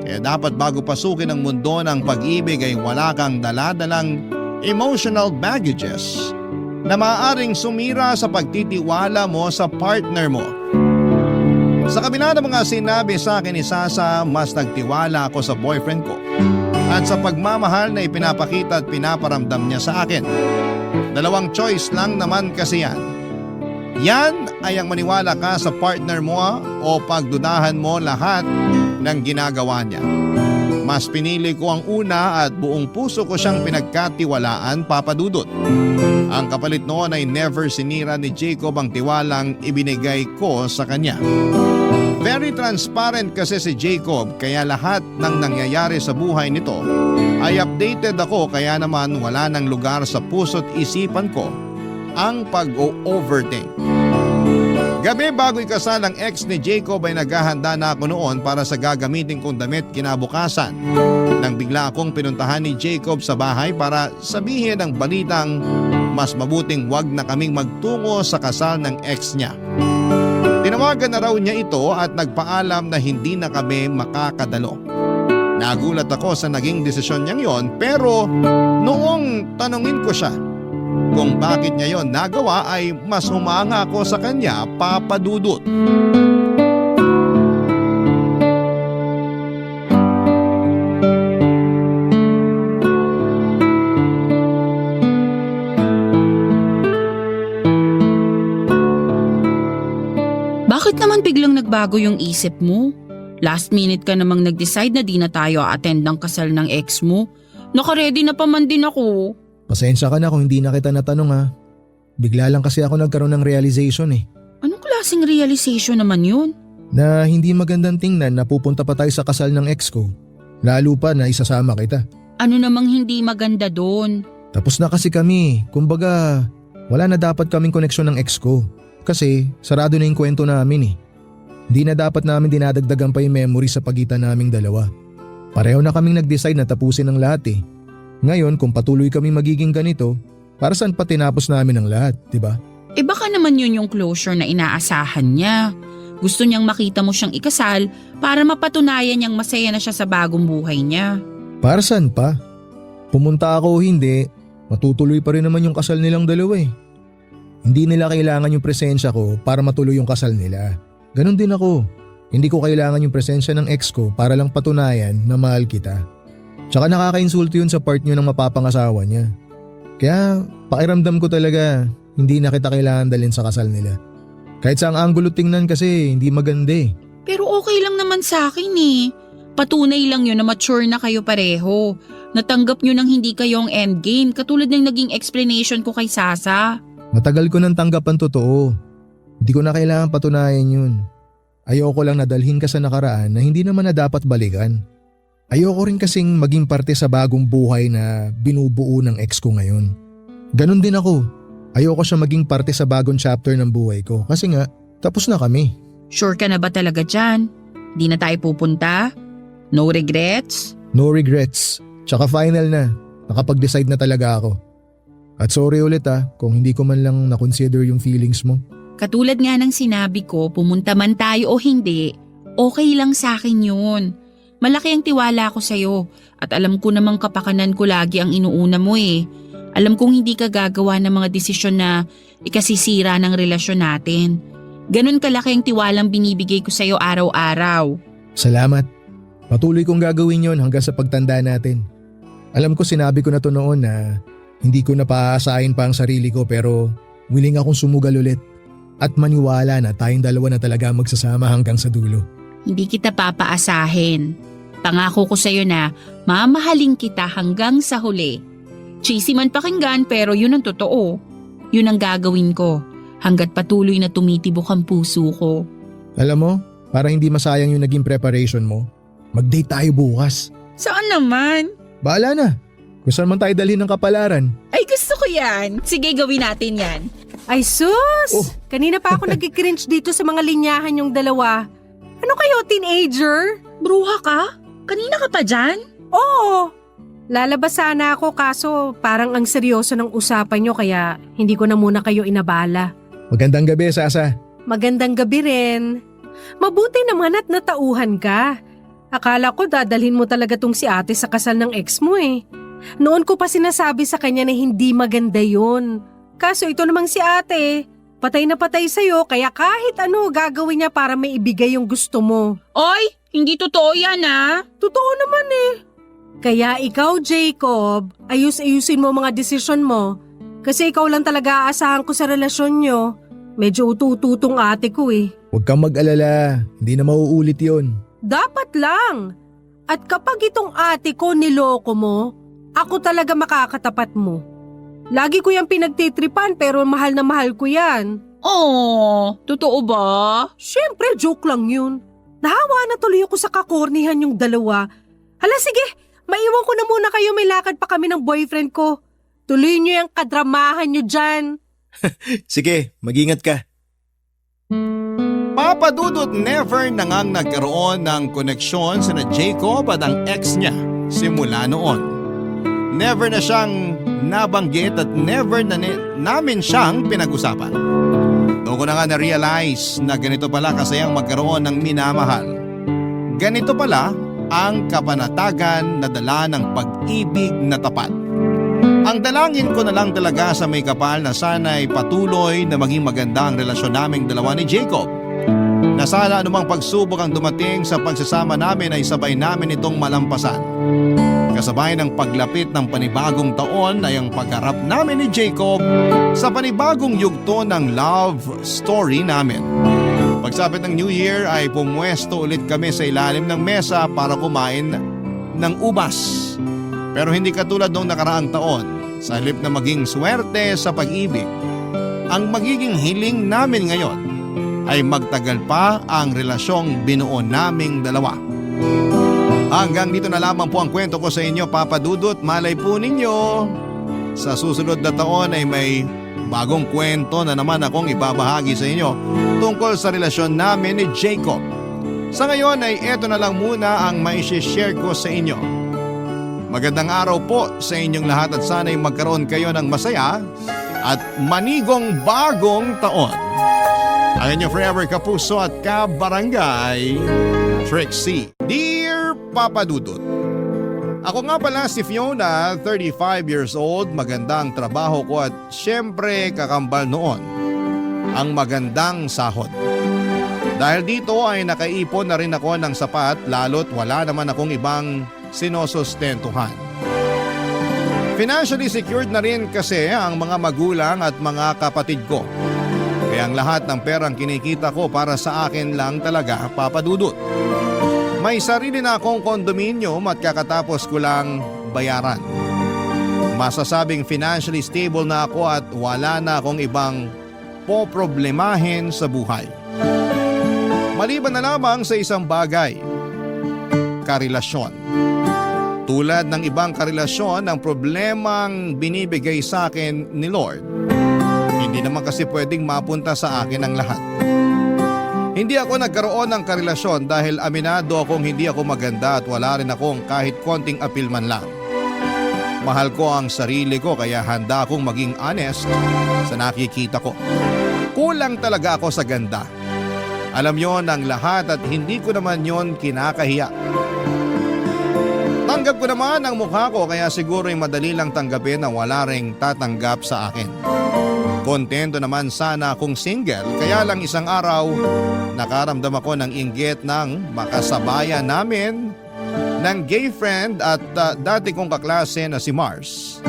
Kaya dapat bago pasukin ang mundo ng pag-ibig ay wala kang daladalang emotional baggages na maaaring sumira sa pagtitiwala mo sa partner mo. Sa kabila ng mga sinabi sa akin ni Sasa, mas nagtiwala ako sa boyfriend ko at sa pagmamahal na ipinapakita at pinaparamdam niya sa akin. 2 choice lang naman kasi yan. Yan ay ang maniwala ka sa partner mo o pagdudahan mo lahat ng ginagawa niya. Mas pinili ko ang una at buong puso ko siyang pinagkatiwalaan, Papadudot. Ang kapalit noon ay never sinira ni Jacob ang tiwalang ibinigay ko sa kanya. Very transparent kasi si Jacob kaya lahat ng nangyayari sa buhay nito ay updated ako kaya naman wala nang lugar sa puso't isipan ko ang pag-overthink. Gabi bago ikasal ang ex ni Jacob ay naghahanda na ako noon para sa gagamitin kong damit kinabukasan. Nang bigla akong pinuntahan ni Jacob sa bahay para sabihin ang balitang mas mabuting wag na kaming magtungo sa kasal ng ex niya. Tinawagan na raw niya ito at nagpaalam na hindi na kami makakadalo. Nagulat ako sa naging desisyon niyang yon, pero noong tanungin ko siya kung bakit niya yon nagawa ay mas humanga ako sa kanya, Papa Dudut. Bakit naman biglang nagbago yung isip mo? Last minute ka namang nag-decide na di na tayo attend ng kasal ng ex mo. Naka-ready na pa man din ako. Pasensya ka na kung hindi na kita natanong ha. Bigla lang kasi ako nagkaroon ng realization eh. Anong klaseng realization naman yun? Na hindi magandang tingnan na pupunta pa tayo sa kasal ng ex ko. Lalo pa na isasama kita. Ano namang hindi maganda doon? Tapos na kasi kami. Kumbaga, wala na dapat kaming koneksyon ng ex ko. Kasi sarado na yung kwento namin eh. Hindi na dapat namin dinadagdagan pa yung memory sa pagitan naming dalawa. Pareho na kaming nag-decide na tapusin ang lahat eh. Ngayon kung patuloy kaming magiging ganito, para saan pa tinapos namin ang lahat, di ba? Eh baka naman yun yung closure na inaasahan niya. Gusto niyang makita mo siyang ikasal para mapatunayan niyang masaya na siya sa bagong buhay niya. Para saan pa? Pumunta ako o hindi, matutuloy pa rin naman yung kasal nilang dalawa eh. Hindi nila kailangan yung presensya ko para matuloy yung kasal nila. Ganon din ako. Hindi ko kailangan yung presensya ng ex ko para lang patunayan na mahal kita. Tsaka nakakainsulto yun sa part nyo ng mapapangasawa niya. Kaya pakiramdam ko talaga hindi na kita kailangan dalhin sa kasal nila. Kahit sa ang anggulo tingnan kasi hindi maganda eh. Pero okay lang naman sa akin eh. Patunay lang yun na mature na kayo pareho. Natanggap nyo nang hindi kayo ang endgame katulad ng naging explanation ko kay Sasa. Matagal ko nang tanggap ang totoo. Hindi ko na kailangan patunayan yun. Ayoko lang nadalhin ka sa nakaraan na hindi naman na dapat balikan. Ayoko rin kasing maging parte sa bagong buhay na binubuo ng ex ko ngayon. Ganon din ako. Ayoko siya maging parte sa bagong chapter ng buhay ko kasi nga tapos na kami. Sure ka na ba talaga dyan? Di na tayo pupunta? No regrets? No regrets. Tsaka final na. Nakapag-decide na talaga ako. At sorry ulit kung hindi ko man lang na-consider yung feelings mo. Katulad nga ng sinabi ko, pumunta man tayo o hindi, okay lang sa akin yun. Malaki ang tiwala ko sa'yo at alam ko namang kapakanan ko lagi ang inuuna mo eh. Alam kong hindi ka gagawa ng mga desisyon na ikasisira ng relasyon natin. Ganon kalaki ang tiwalang binibigay ko sa'yo araw-araw. Salamat. Patuloy kong gagawin yon hanggang sa pagtanda natin. Alam ko sinabi ko na to noon na hindi ko na paaasahin pa ang sarili ko pero willing akong sumugal ulit. At maniwala na tayong dalawa na talaga magsasama hanggang sa dulo. Hindi kita papaasahin. Pangako ko sa'yo na mamahalin kita hanggang sa huli. Cheesy man pakinggan pero yun ang totoo. Yun ang gagawin ko hanggat patuloy na tumitibok ang puso ko. Alam mo, para hindi masayang yung naging preparation mo, mag-date tayo bukas. Saan naman? Bahala na. Kung saan man tayo dalhin ng kapalaran. Ay gusto ko yan. Sige gawin natin yan. Ay sus! Oh. Kanina pa ako nag-cringe dito sa mga linyahan yung dalawa. Ano kayo, teenager? Bruha ka? Kanina ka pa dyan? Oo. Lalabas sana ako kaso parang ang seryoso ng usapan nyo kaya hindi ko na muna kayo inabala. Magandang gabi, Sasa. Magandang gabi rin. Mabuti naman at natauhan ka. Akala ko dadalhin mo talaga tong si ate sa kasal ng ex mo eh. Noon ko pa sinasabi sa kanya na hindi maganda yun. Kaso ito namang si ate, patay na patay sa'yo kaya kahit ano gagawin niya para maibigay yung gusto mo. Oy, hindi totoo yan ah. Totoo naman eh. Kaya ikaw Jacob, ayus-ayusin mo mga desisyon mo. Kasi ikaw lang talaga aasahan ko sa relasyon nyo. Medyo utututong ate ko eh. Huwag kang mag-alala, hindi na mauulit yon. Dapat lang. At kapag itong ate ko niloko mo, ako talaga makakatapat mo. Lagi ko yung pinagtitripan pero mahal na mahal ko yan. Oh, totoo ba? Siyempre, joke lang yun. Nahawa na tuloy ako sa kakornihan yung dalawa. Hala sige, maiwan ko na muna kayo, may lakad pa kami ng boyfriend ko. Tuloy nyo yung kadramahan nyo dyan. Sige, mag-ingat ka. Papa Dudut, never na ngang nagkaroon ng koneksyon sa Jacob at ang ex niya simula noon. Never na siyang nabanggit at never na namin siyang pinag-usapan. Doon ko na nga na-realize na ganito pala kasayang magkaroon ng minamahal. Ganito pala ang kapanatagan na dala ng pag-ibig na tapat. Ang dalangin ko na lang talaga sa may kapal na sana'y patuloy na maging maganda ang relasyon naming dalawa ni Jacob. Na sana anumang pagsubok ang dumating sa pagsasama namin ay sabay namin itong malampasan. Kasabay ng paglapit ng panibagong taon ay ang pagharap namin ni Jacob sa panibagong yugto ng love story namin. Pagsapit ng New Year ay pumwesto ulit kami sa ilalim ng mesa para kumain ng ubas. Pero hindi katulad noong nakaraang taon, sa halip na maging swerte sa pag-ibig. Ang magiging hiling namin ngayon ay magtagal pa ang relasyong binuo naming dalawa. Hanggang dito na lamang po ang kwento ko sa inyo, Papa Dudut. Malay po ninyo, sa susunod na taon ay may bagong kwento na naman akong ibabahagi sa inyo tungkol sa relasyon namin ni Jacob. Sa ngayon ay eto na lang muna ang mai-share ko sa inyo. Magandang araw po sa inyong lahat at sana'y magkaroon kayo ng masaya at manigong bagong taon. Ang inyong forever kapuso at kabarangay, Trixie. Dear Papa Dudut, ako nga pala si Fiona, 35 years old, magandang trabaho ko at syempre kakambal noon ang magandang sahod. Dahil dito ay nakaipon na rin ako ng sapat lalo't wala naman akong ibang sinosustentuhan. Financially secured na rin kasi ang mga magulang at mga kapatid ko. Kaya ang lahat ng perang kinikita ko para sa akin lang talaga, Papa Dudut. May sarili na akong kondominium at kakatapos ko lang bayaran. Masasabing financially stable na ako at wala na akong ibang poproblemahin sa buhay. Maliban na lamang sa isang bagay, karelasyon. Tulad ng ibang karelasyon, ang problemang binibigay sa akin ni Lord, hindi naman kasi pwedeng mapunta sa akin ang lahat. Hindi ako nagkaroon ng karelasyon dahil aminado akong hindi ako maganda at wala rin akong kahit konting apil man lang. Mahal ko ang sarili ko kaya handa akong maging honest sa nakikita ko. Kulang talaga ako sa ganda. Alam yon ang lahat at hindi ko naman yon kinakahiya. Tanggap ko naman ang mukha ko kaya siguro'y madali lang tanggapin na wala ring tatanggap sa akin. Kontento naman sana akong single kaya lang isang araw nakaramdam ako ng inggit ng makasabayan namin ng gay friend at dati kong kaklase na si Mars.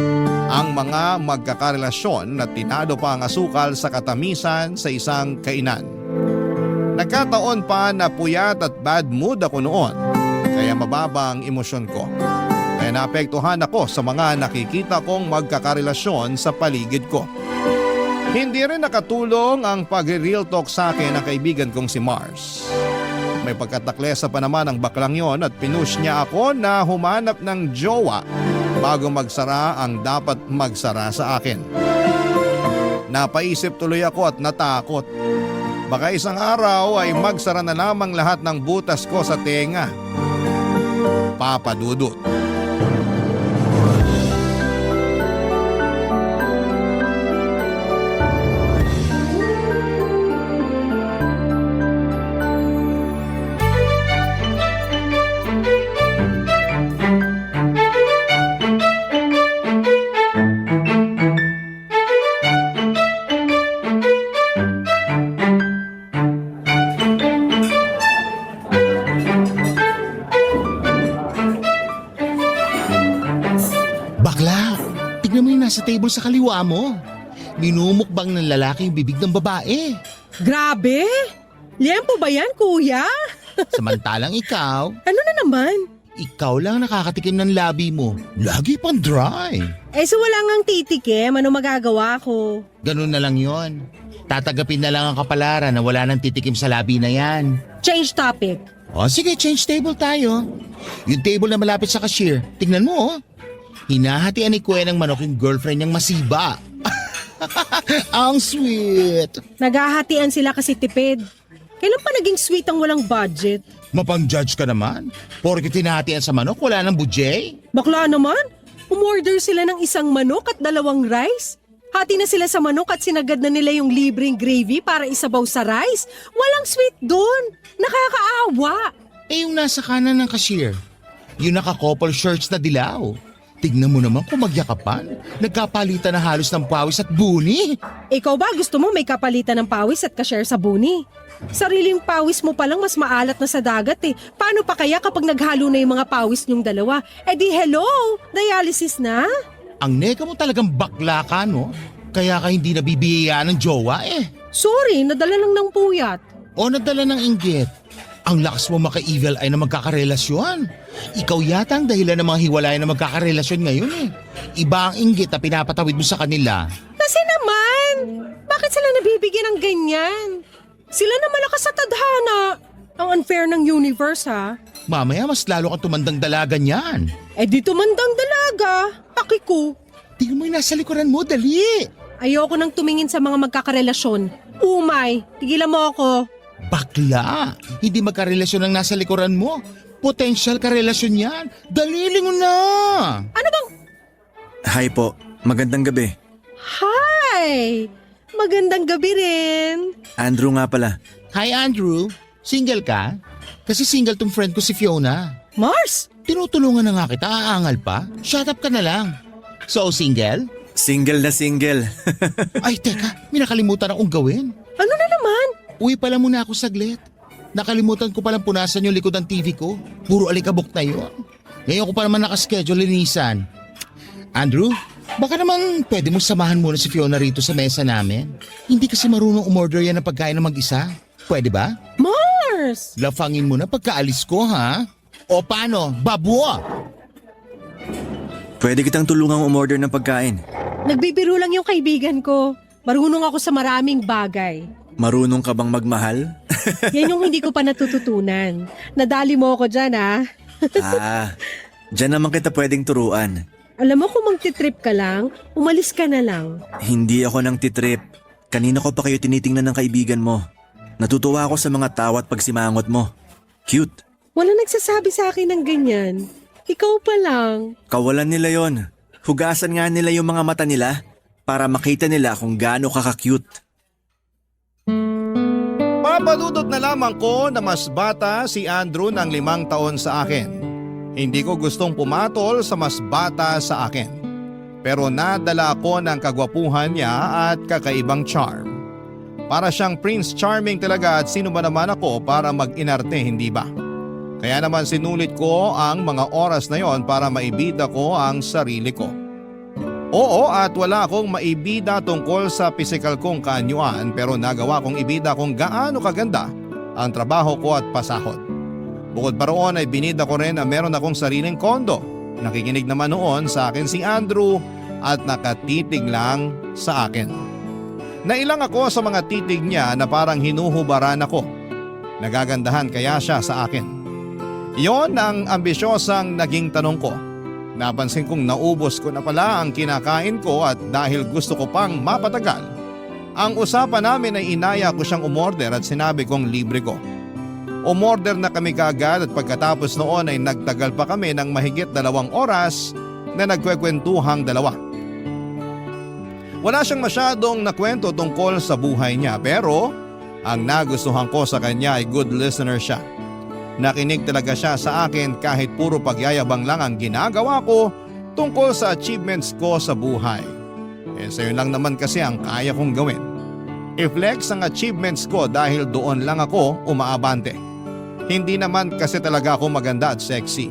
Ang mga magkakarelasyon na tinalo pa ang asukal sa katamisan sa isang kainan. Nagkataon pa na puyat at bad mood ako noon. Kaya mababa ang emosyon ko. Kaya naapektuhan ako sa mga nakikita kong magkakarelasyon sa paligid ko. Hindi rin nakatulong ang pag-real talk sa akin ng kaibigan kong si Mars. May pagkataklesa pa naman ang baklang yon at pinush niya ako na humanap ng jowa bago magsara ang dapat magsara sa akin. Napaisip tuloy ako at natakot. Baka isang araw ay magsara na lamang lahat ng butas ko sa tenga. Papa Dudut. Bakla, tignan mo yung nasa table sa kaliwa mo. Minumukbang ng lalaki yung bibig ng babae. Grabe! Liempo ba yan, kuya? Samantalang ikaw, Ano na naman? ikaw lang nakakatikim ng labi mo. Lagi pang dry. So wala ngang titikim, ano magagawa ko? Ganun na lang yon. Tatagapin na lang ang kapalaran na wala nang titikim sa labi na yan. Change topic. O sige, change table tayo. Yung table na malapit sa cashier, tingnan mo oh. Hinahatian ni Kuya ng manok yung girlfriend niyang masiba. Ang sweet! Naghahatian sila kasi tipid. Kailan pa naging sweet ang walang budget? Mapang-judge ka naman. Porke tinahatian sa manok, wala nang budget. Bakla naman, umorder sila ng isang manok at 2 rice. Hati na sila sa manok at sinagad na nila yung libreng gravy para isabaw sa rice. Walang sweet doon. Nakakaawa. Eh yung nasa kanan ng cashier, yung naka-couple shirts na dilaw. Tignan mo naman kung magyakapan. Nagkapalitan na halos ng pawis at buni. Ikaw ba gusto mo may kapalitan ng pawis at ka-share sa buni? Sariling pawis mo palang mas maalat na sa dagat eh. Paano pa kaya kapag naghalo na yung mga pawis niyong dalawa? Eh di hello, dialysis na? Ang nega mo talagang bakla ka, no? Kaya ka hindi nabibiyayaan ng jowa eh. Sorry, nadala lang ng puyat. O nadala ng inggit. Ang lakas mo maka-evil eye na magkakarelasyon. Ikaw yata ang dahilan ng mga hiwalayan na magkakarelasyon ngayon eh. Iba ang inggit na pinapatawid mo sa kanila. Kasi naman, bakit sila nabibigyan ng ganyan? Sila na malakas sa tadhana. Ang unfair ng universe ha. Mamaya mas lalo kang tumandang dalaga niyan. Eh di tumandang dalaga. Paki ko. Tingnan mo yung nasa likuran mo, dali. Ayoko nang tumingin sa mga magkakarelasyon. Umay, tigilan mo ako. Bakla, hindi magkarelasyon ang nasa likuran mo. Potential karelasyon yan. Dalili mo na. Ano bang... Hi po, magandang gabi. Hi! Magandang gabi rin. Andrew nga pala. Hi Andrew, single ka? Kasi single tong friend ko si Fiona. Mars! Tinutulungan na nga kita, aangal pa. Shut up ka na lang. So single? Single na single. Ay teka, may nakalimutan akong gawin. Ano na naman? Uwi pala muna ako saglit. Nakalimutan ko palang punasan yung likod ng TV ko. Puro alikabok na yun. Ngayon ko pa naman nakaschedule linisan. Andrew, baka naman pwede mo samahan muna si Fiona rito sa mesa namin. Hindi kasi marunong umorder yan ng pagkain ng mag-isa. Pwede ba? Mars! Lafangin mo na pagkaalis ko, ha? O paano? Babwa! Pwede kitang tulungang umorder ng pagkain. Nagbibiro lang yung kaibigan ko. Marunong ako sa maraming bagay. Marunong ka bang magmahal? Yan yung hindi ko pa natututunan. Nadali mo ako dyan ah. Diyan naman kita pwedeng turuan. Alam mo kung magtitrip ka lang, umalis ka na lang. Hindi ako nang titrip. Kanina ko pa kayo tinitingnan ng kaibigan mo. Natutuwa ako sa mga tawa at pagsimangot mo. Cute. Wala nagsasabi sa akin ng ganyan. Ikaw pa lang. Kawalan nila yon. Hugasan nga nila yung mga mata nila para makita nila kung gaano ka-cute. Papadudot na lamang ko na mas bata si Andrew ng 5 taon sa akin. Hindi ko gustong pumatol sa mas bata sa akin. Pero nadala ako ng kagwapuhan niya at kakaibang charm. Para siyang Prince Charming talaga at sino ba naman ako para mag-inarte, hindi ba? Kaya naman sinulit ko ang mga oras na yon para maibida ko ang sarili ko. Oo, at wala akong maibida tungkol sa pisikal kong kaanyuan pero nagawa kong ibida kung gaano kaganda ang trabaho ko at pasahod. Bukod pa roon ay binida ko rin na meron akong sariling kondo. Nakikinig naman noon sa akin si Andrew at nakatitig lang sa akin. Nailang ako sa mga titig niya na parang hinuhubaran ako. Nagagandahan kaya siya sa akin. Iyon ang ambisyosang naging tanong ko. Napansin kong naubos ko na pala ang kinakain ko at dahil gusto ko pang mapatagal, ang usapan namin ay inaya ko siyang umorder at sinabi kong libre ko. Umorder na kami kaagad at pagkatapos noon ay nagtagal pa kami ng mahigit 2 oras na nagkwekwentuhang dalawa. Wala siyang masyadong nakwento tungkol sa buhay niya pero ang nagustuhan ko sa kanya ay good listener siya. Nakinig talaga siya sa akin kahit puro pagyayabang lang ang ginagawa ko tungkol sa achievements ko sa buhay. Sayo lang naman kasi ang kaya kong gawin. I-flex ang achievements ko dahil doon lang ako umaabante. Hindi naman kasi talaga ako maganda at sexy.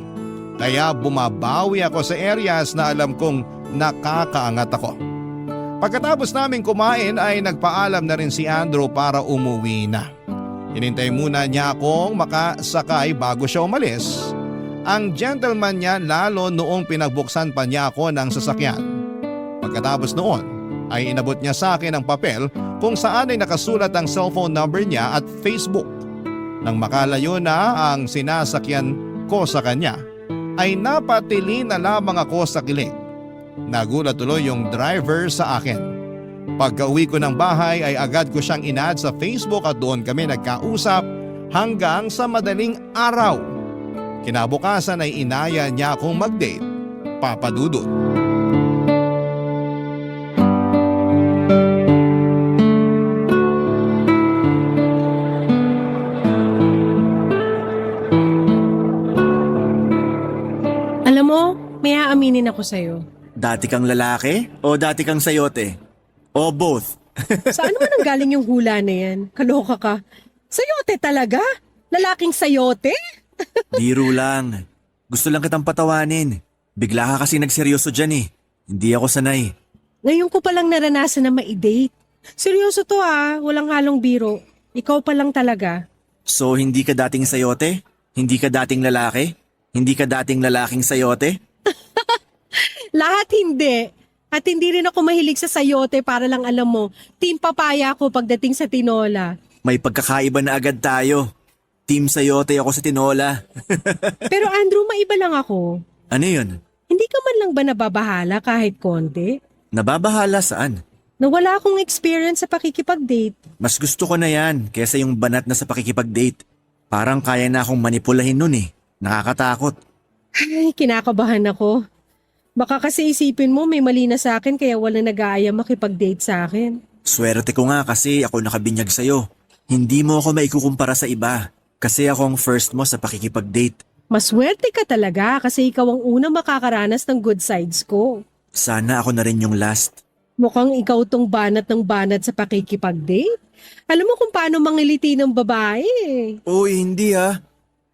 Kaya bumabawi ako sa areas na alam kong nakakaangat ako. Pagkatapos namin kumain ay nagpaalam na rin si Andrew para umuwi na. Hinintay muna niya akong makasakay bago siya umalis. Ang gentleman niya lalo noong pinagbuksan pa niya ako ng sasakyan. Pagkatapos noon ay inabot niya sa akin ang papel kung saan ay nakasulat ang cellphone number niya at Facebook. Nang makalayo na ang sinasakyan ko sa kanya ay napatili na lamang ako sa kilig. Nagulat tuloy yung driver sa akin. Pagka-uwi ko ng bahay ay agad ko siyang in-add sa Facebook at doon kami nagkausap hanggang sa madaling araw. Kinabukasan ay inaya niya akong mag-date, Papa Dudut. Alam mo, may aaminin ako sa'yo. Dati kang lalaki o dati kang sayote? O both? Saan naman ang galing yung hula na yan? Kaloka ka. Sayote talaga? Lalaking sayote? Biro lang. Gusto lang kitang patawanin. Bigla ka kasi nagseryoso dyan eh. Hindi ako sanay. Ngayon ko palang naranasan na ma-date. Seryoso to walang halong biro. Ikaw pa lang talaga. So hindi ka dating sayote? Hindi ka dating lalaki? Hindi ka dating lalaking sayote? Lahat hindi. At hindi rin ako mahilig sa sayote para lang alam mo, team papaya ako pagdating sa tinola. May pagkakaiba na agad tayo. Team sayote ako sa tinola. Pero Andrew, maiba lang ako. Ano yun? Hindi ka man lang ba nababahala kahit konti? Nababahala saan? Na wala akong experience sa pakikipag-date. Mas gusto ko na yan kesa yung banat na sa pakikipag-date. Parang kaya na akong manipulahin nun eh. Nakakatakot. Ay, kinakabahan ako. Baka kasi isipin mo may mali na sa akin kaya wala nag-aaya makipag-date sa akin. Swerte ko nga kasi ako nakabinyag sa'yo. Hindi mo ako maikukumpara sa iba. Kasi ako ang first mo sa pakikipag-date. Maswerte ka talaga kasi ikaw ang unang makakaranas ng good sides ko. Sana ako na rin yung last. Mukhang ikaw tong banat ng banat sa pakikipag-date. Alam mo kung paano mangiliti ng babae. Uy, hindi ah.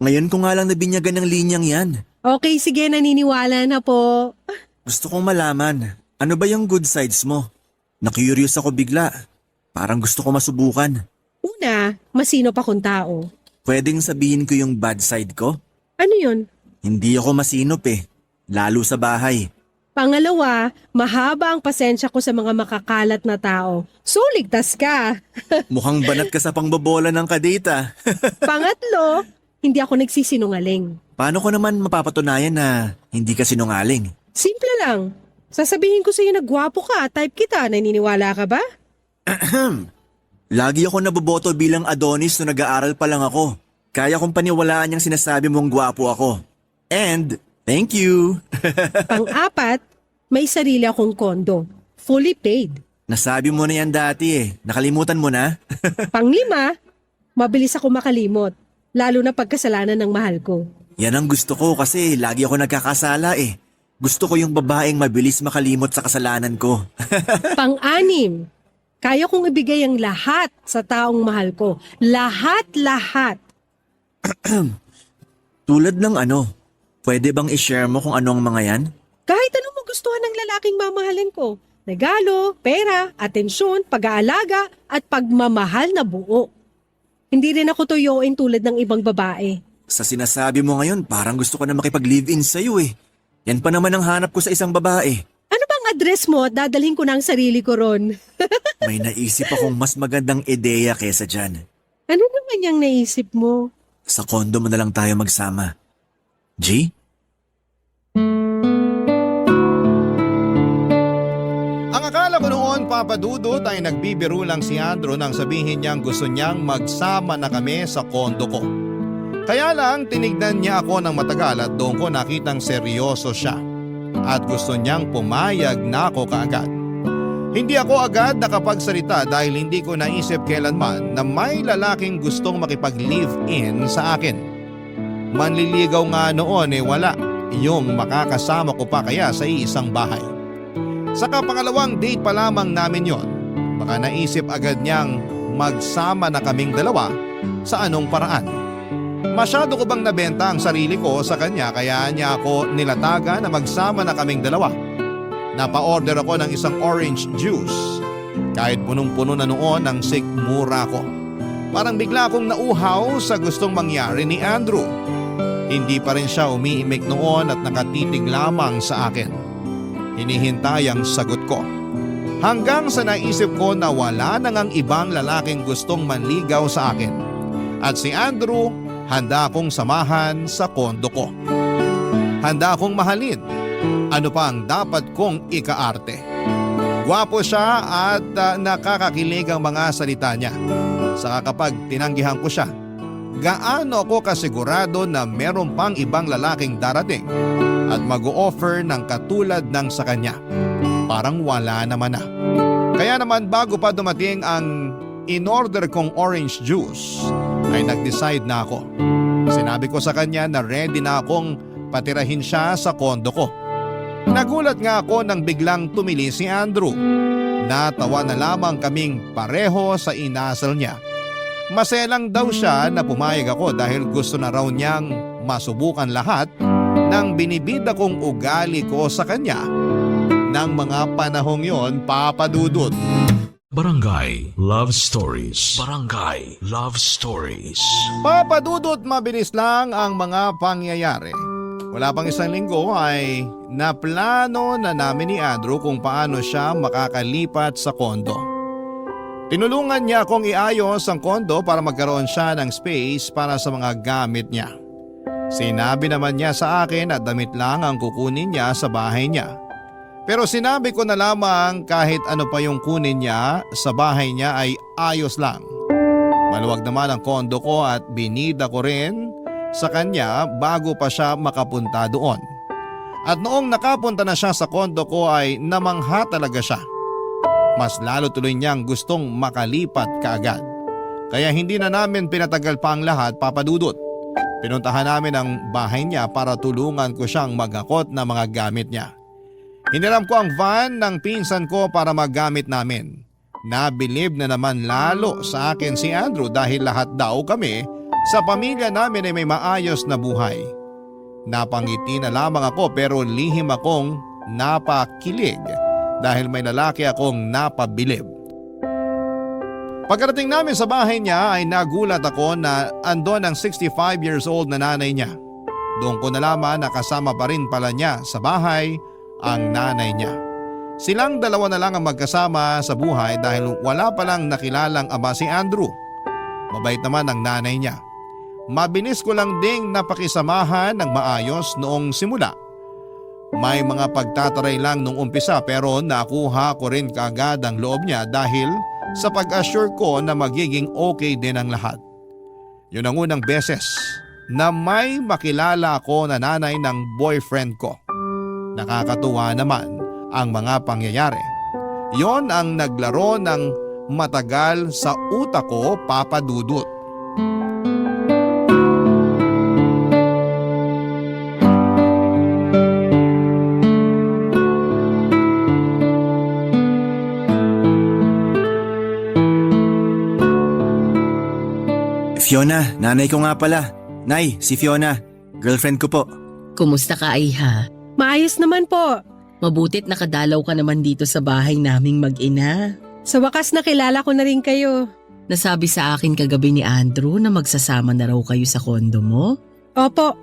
Ngayon ko nga lang nabinyagan ng linyang yan. Okay, sige, naniniwala na po. Gusto kong malaman, ano ba yung good sides mo? Na-curious ako bigla. Parang gusto ko masubukan. Una, masinop akong tao. Pwedeng sabihin ko yung bad side ko? Ano yun? Hindi ako masinop eh. Lalo sa bahay. Pangalawa, mahaba ang pasensya ko sa mga makakalat na tao. So, ligtas ka. Mukhang banat ka sa pangbobola ng kadita. Pangatlo, hindi ako nagsisinungaling. Paano ko naman mapapatunayan na hindi ka sinungaling? Simple lang. Sasabihin ko sa'yo na gwapo ka, type kita, naniniwala ka ba? Lagi ako naboboto bilang Adonis nung nag-aaral pa lang ako. Kaya kong paniwalaan yung sinasabi mong gwapo ako. And, thank you! Pang-apat, may sarili akong kondo. Fully paid. Nasabi mo na yan dati eh. Nakalimutan mo na? Pang-lima, mabilis ako makalimot. Lalo na pagkasalanan ng mahal ko. Yan ang gusto ko kasi lagi ako nagkakasala eh. Gusto ko yung babaeng mabilis makalimot sa kasalanan ko. Pang-anim, kaya kong ibigay ang lahat sa taong mahal ko. Lahat-lahat. Tulad ng ano? Pwede bang i-share mo kung ano ang mga yan? Kahit anong magustuhan ng lalaking mamahalin ko. Regalo, pera, atensyon, pag-aalaga, at pagmamahal na buo. Hindi rin ako tuyoin tulad ng ibang babae. Sa sinasabi mo ngayon, parang gusto ko na makipag-live-in sa'yo eh. Yan pa naman ang hanap ko sa isang babae. Ano bang address mo at dadalhin ko na ang sarili ko ron? May naisip akong mas magandang ideya kesa dyan. Ano naman yung naisip mo? Sa kondo mo na lang tayo magsama. G? Ang akala ko noon, Papa Dudut, ay nagbibiro lang si Andrew nang sabihin niyang gusto niyang magsama na kami sa kondo ko. Kaya lang tinignan niya ako ng matagal at doon ko nakitang seryoso siya at gusto niyang pumayag na ako kaagad. Hindi ako agad nakapagsalita dahil hindi ko naisip kailanman na may lalaking gustong makipag-live-in sa akin. Manliligaw nga noon wala yung makakasama ko pa kaya sa iisang bahay. Saka pangalawang date pa lamang namin yon. Baka naisip agad niyang magsama na kaming dalawa sa anong paraan. Masyado ko bang nabenta ang sarili ko sa kanya kaya niya ako nilataga na magsama na kaming dalawa. Napa-order ako ng isang orange juice. Kahit punong-puno na noon ang sikmura ko. Parang bigla akong nauhaw sa gustong mangyari ni Andrew. Hindi pa rin siya umiimik noon at nakatitig lamang sa akin. Hinihintay ang sagot ko. Hanggang sa naisip ko na wala nang ang ibang lalaking gustong manligaw sa akin. At si Andrew, handa akong samahan sa kondo ko. Handa akong mahalin. Ano pa ang dapat kong ikaarte? Gwapo siya at nakakakilig ang mga salita niya. Saka kapag tinanggihan ko siya, gaano ako kasigurado na meron pang ibang lalaking darating at mag-o-offer ng katulad ng sa kanya. Parang wala naman na. Kaya naman bago pa dumating ang in-order kong orange juice, ay nag-decide na ako. Sinabi ko sa kanya na ready na akong patirahin siya sa kondo ko. Nagulat nga ako nang biglang tumili si Andrew. Natawa na lamang kaming pareho sa inasal niya. Masaya lang daw siya na pumayag ako dahil gusto na raw niyang masubukan lahat ng binibida kong ugali ko sa kanya. Nang mga panahong yon, Papa Dudut. Barangay Love Stories. Barangay Love Stories. Papa Dudut, mabilis lang ang mga pangyayari. Wala pang isang linggo ay naplano na namin ni Andrew kung paano siya makakalipat sa kondo. Tinulungan niya akong iayos ang kondo para magkaroon siya ng space para sa mga gamit niya. Sinabi naman niya sa akin at damit lang ang kukunin niya sa bahay niya. Pero sinabi ko na lamang kahit ano pa yung kunin niya sa bahay niya ay ayos lang. Maluwag naman ang kondo ko at binida ko rin sa kanya bago pa siya makapunta doon. At noong nakapunta na siya sa kondo ko ay namangha talaga siya. Mas lalo tuloy niyang gustong makalipat kaagad. Kaya hindi na namin pinatagal pa ang lahat, Papa Dudut. Pinuntahan namin ang bahay niya para tulungan ko siyang maghakot ng mga gamit niya. Hiniram ko ang van ng pinsan ko para maggamit namin. Nabilib na naman lalo sa akin si Andrew dahil lahat daw kami sa pamilya namin ay may maayos na buhay. Napangiti na lamang ako pero lihim akong napakilig dahil may lalaki akong napabilib. Pagkarating namin sa bahay niya ay nagulat ako na andon ang 65 years old na nanay niya. Doon ko nalaman na kasama pa rin pala niya sa bahay ang nanay niya. Silang dalawa na lang ang magkasama sa buhay dahil wala palang nakilalang ama si Andrew. Mabait naman ang nanay niya. Mabilis ko lang ding napakisamahan ng maayos noong simula. May mga pagtataray lang nung umpisa pero nakuha ko rin kaagad ang loob niya dahil sa pag-assure ko na magiging okay din ang lahat. Yun ang unang beses na may makilala ako na nanay ng boyfriend ko. Nakakatuwa naman ang mga pangyayari. Yon ang naglaro ng matagal sa utak ko, Papa Dudut. Fiona, nanay ko nga pala. Nay, si Fiona. Girlfriend ko po. Kumusta ka, Iha? Maayos naman po. Mabutit nakadalaw ka naman dito sa bahay naming mag-ina. Sa wakas nakilala ko na rin kayo. Nasabi sa akin kagabi ni Andrew na magsasama na raw kayo sa kondo mo. Opo,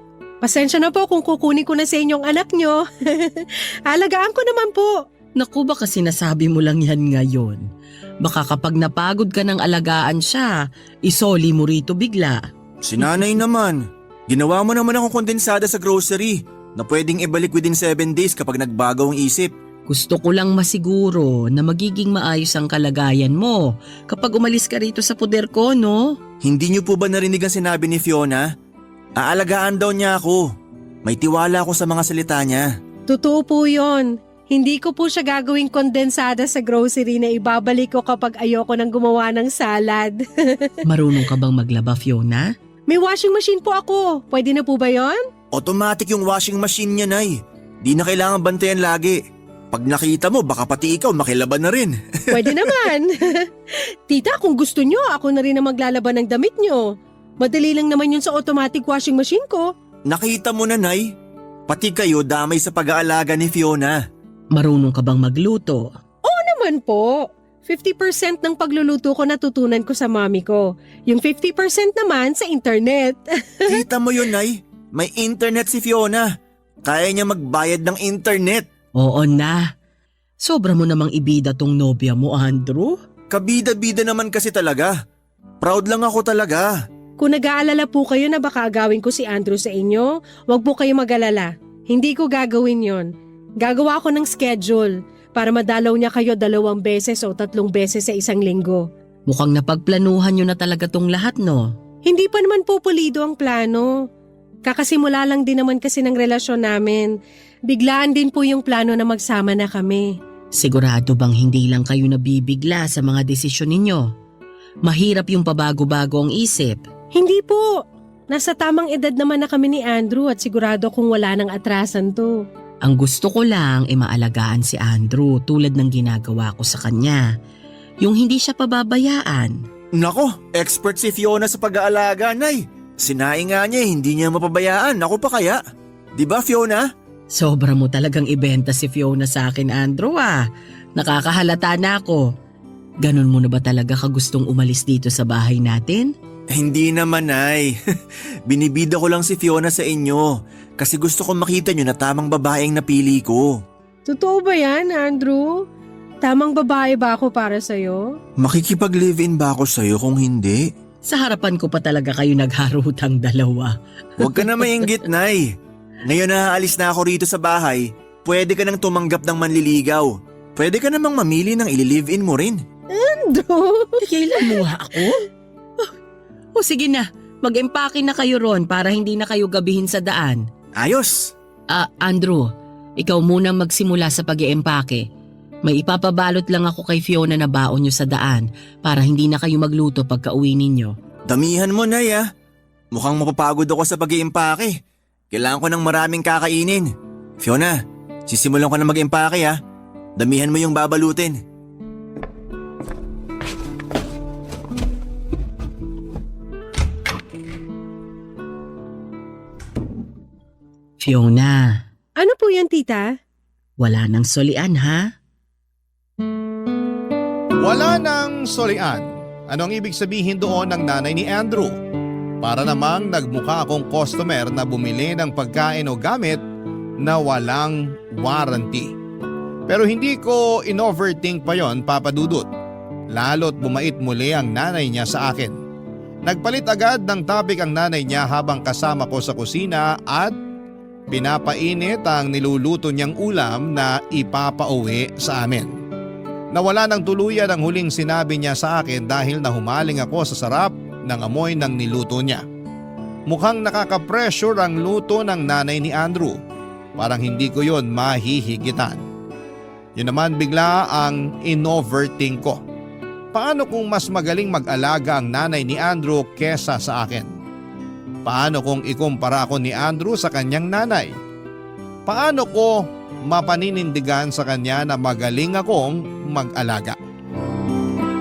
pasensya na po kung kukunin ko na sa inyong anak nyo. Alagaan ko naman po. Naku, baka sinasabi mo lang yan ngayon. Baka kapag napagod ka ng alagaan siya, isoli mo rito bigla. Si nanay naman. Ginawa mo naman akong kondensada sa grocery na pwedeng ibalik within 7 days kapag nagbago ang isip. Gusto ko lang masiguro na magiging maayos ang kalagayan mo kapag umalis ka rito sa puder ko, no? Hindi niyo po ba narinig ang sinabi ni Fiona? Aalagaan daw niya ako. May tiwala ako sa mga salita niya. Totoo po yon. Hindi ko po siya gagawing kondensada sa grocery na ibabalik ko kapag ayoko nang gumawa ng salad. Marunong ka bang maglaba, Fiona? May washing machine po ako. Pwede na po ba yon? Automatic yung washing machine niya, Nay. Di na kailangan bantayan lagi. Pag nakita mo, baka pati ikaw makilaban na rin. Pwede naman. Tita, kung gusto nyo, ako na rin ang maglalaban ng damit nyo. Madali lang naman yun sa automatic washing machine ko. Nakita mo na, Nay. Pati kayo damay sa pag-aalaga ni Fiona. Marunong ka bang magluto? Naman po. 50% ng pagluluto ko natutunan ko sa mami ko. Yung 50% naman sa internet. Kita mo yun, Nay. May internet si Fiona. Kaya niya magbayad ng internet. Oo na. Sobra mo namang ibida tong nobya mo, Andrew. Kabida-bida naman kasi talaga. Proud lang ako talaga. Kung nag-aalala po kayo na baka agawin ko si Andrew sa inyo, wag po kayo mag-alala. Hindi ko gagawin yon. Gagawa ko ng schedule. para madalaw niya kayo 2 beses o 3 beses sa isang linggo. Mukhang napagplanuhan nyo na talaga tong lahat, no? Hindi pa naman po pulido ang plano. Kakasimula lang din naman kasi ng relasyon namin. Biglaan din po yung plano na magsama na kami. Sigurado bang hindi lang kayo nabibigla sa mga desisyon ninyo? Mahirap yung pabago-bago ang isip. Hindi po. Nasa tamang edad naman na kami ni Andrew at sigurado kung wala nang atrasan to. Ang gusto ko lang ay maalagaan si Andrew tulad ng ginagawa ko sa kanya. Yung hindi siya pababayaan. Nako, expert si Fiona sa pag-aalaga, Nay. Sinaing nga niya, hindi niya mapabayaan. Ako pa kaya? Di ba, Fiona? Sobra mo talagang ibenta si Fiona sa akin, Andrew ah. Nakakahalata na ako. Ganon mo na ba talaga kagustong umalis dito sa bahay natin? Hindi naman, Nay. Binibida ko lang si Fiona sa inyo kasi gusto ko makita niyo na tamang babaeng napili ko. Totoo ba yan, Andrew? Tamang babae ba ako para sa'yo? Makikipag-live-in ba ako sa'yo kung hindi? Sa harapan ko pa talaga kayo nagharutang dalawa. Huwag ka na mainggit, Nay. Ngayon na aalis na ako rito sa bahay, pwede ka nang tumanggap ng manliligaw. Pwede ka namang mamili ng ili-live-in mo rin. Andrew? Tigilan mo nga ako? O sige na, mag-empake na kayo ron para hindi na kayo gabihin sa daan. Ayos! Andrew, ikaw muna magsimula sa pag-iempake. May ipapabalot lang ako kay Fiona na baon nyo sa daan para hindi na kayo magluto pagka-uwi ninyo. Damihan mo, Nay ah. Mukhang mapapagod ako sa pag-iimpake. Kailangan ko ng maraming kakainin. Fiona, sisimulan ko na mag-impake ah. Damihan mo yung babalutin. Fiona, Ano po yan, tita? wala nang solian ha? Wala nang solian. Ano ang ibig sabihin doon ng nanay ni Andrew? Para namang nagmukha akong customer na bumili ng pagkain o gamit na walang warranty. Pero hindi ko in-overthink pa yon, Papa Dudut. Lalo't bumait muli ang nanay niya sa akin. Nagpalit agad ng topic ang nanay niya habang kasama ko sa kusina at pinapainit ang niluluto niyang ulam na ipapauwi sa amin. Nawala ng tuluyan ang huling sinabi niya sa akin dahil nahumaling ako sa sarap ng amoy ng niluto niya. Mukhang nakaka-pressure ang luto ng nanay ni Andrew. Parang hindi ko yon mahihigitan. Yun naman bigla ang in-overthink ko. Paano kung mas magaling mag-alaga ang nanay ni Andrew kesa sa akin? Paano kung ikumpara ako ni Andrew sa kanyang nanay? Paano ko mapaninindigan sa kanya na magaling akong mag-alaga?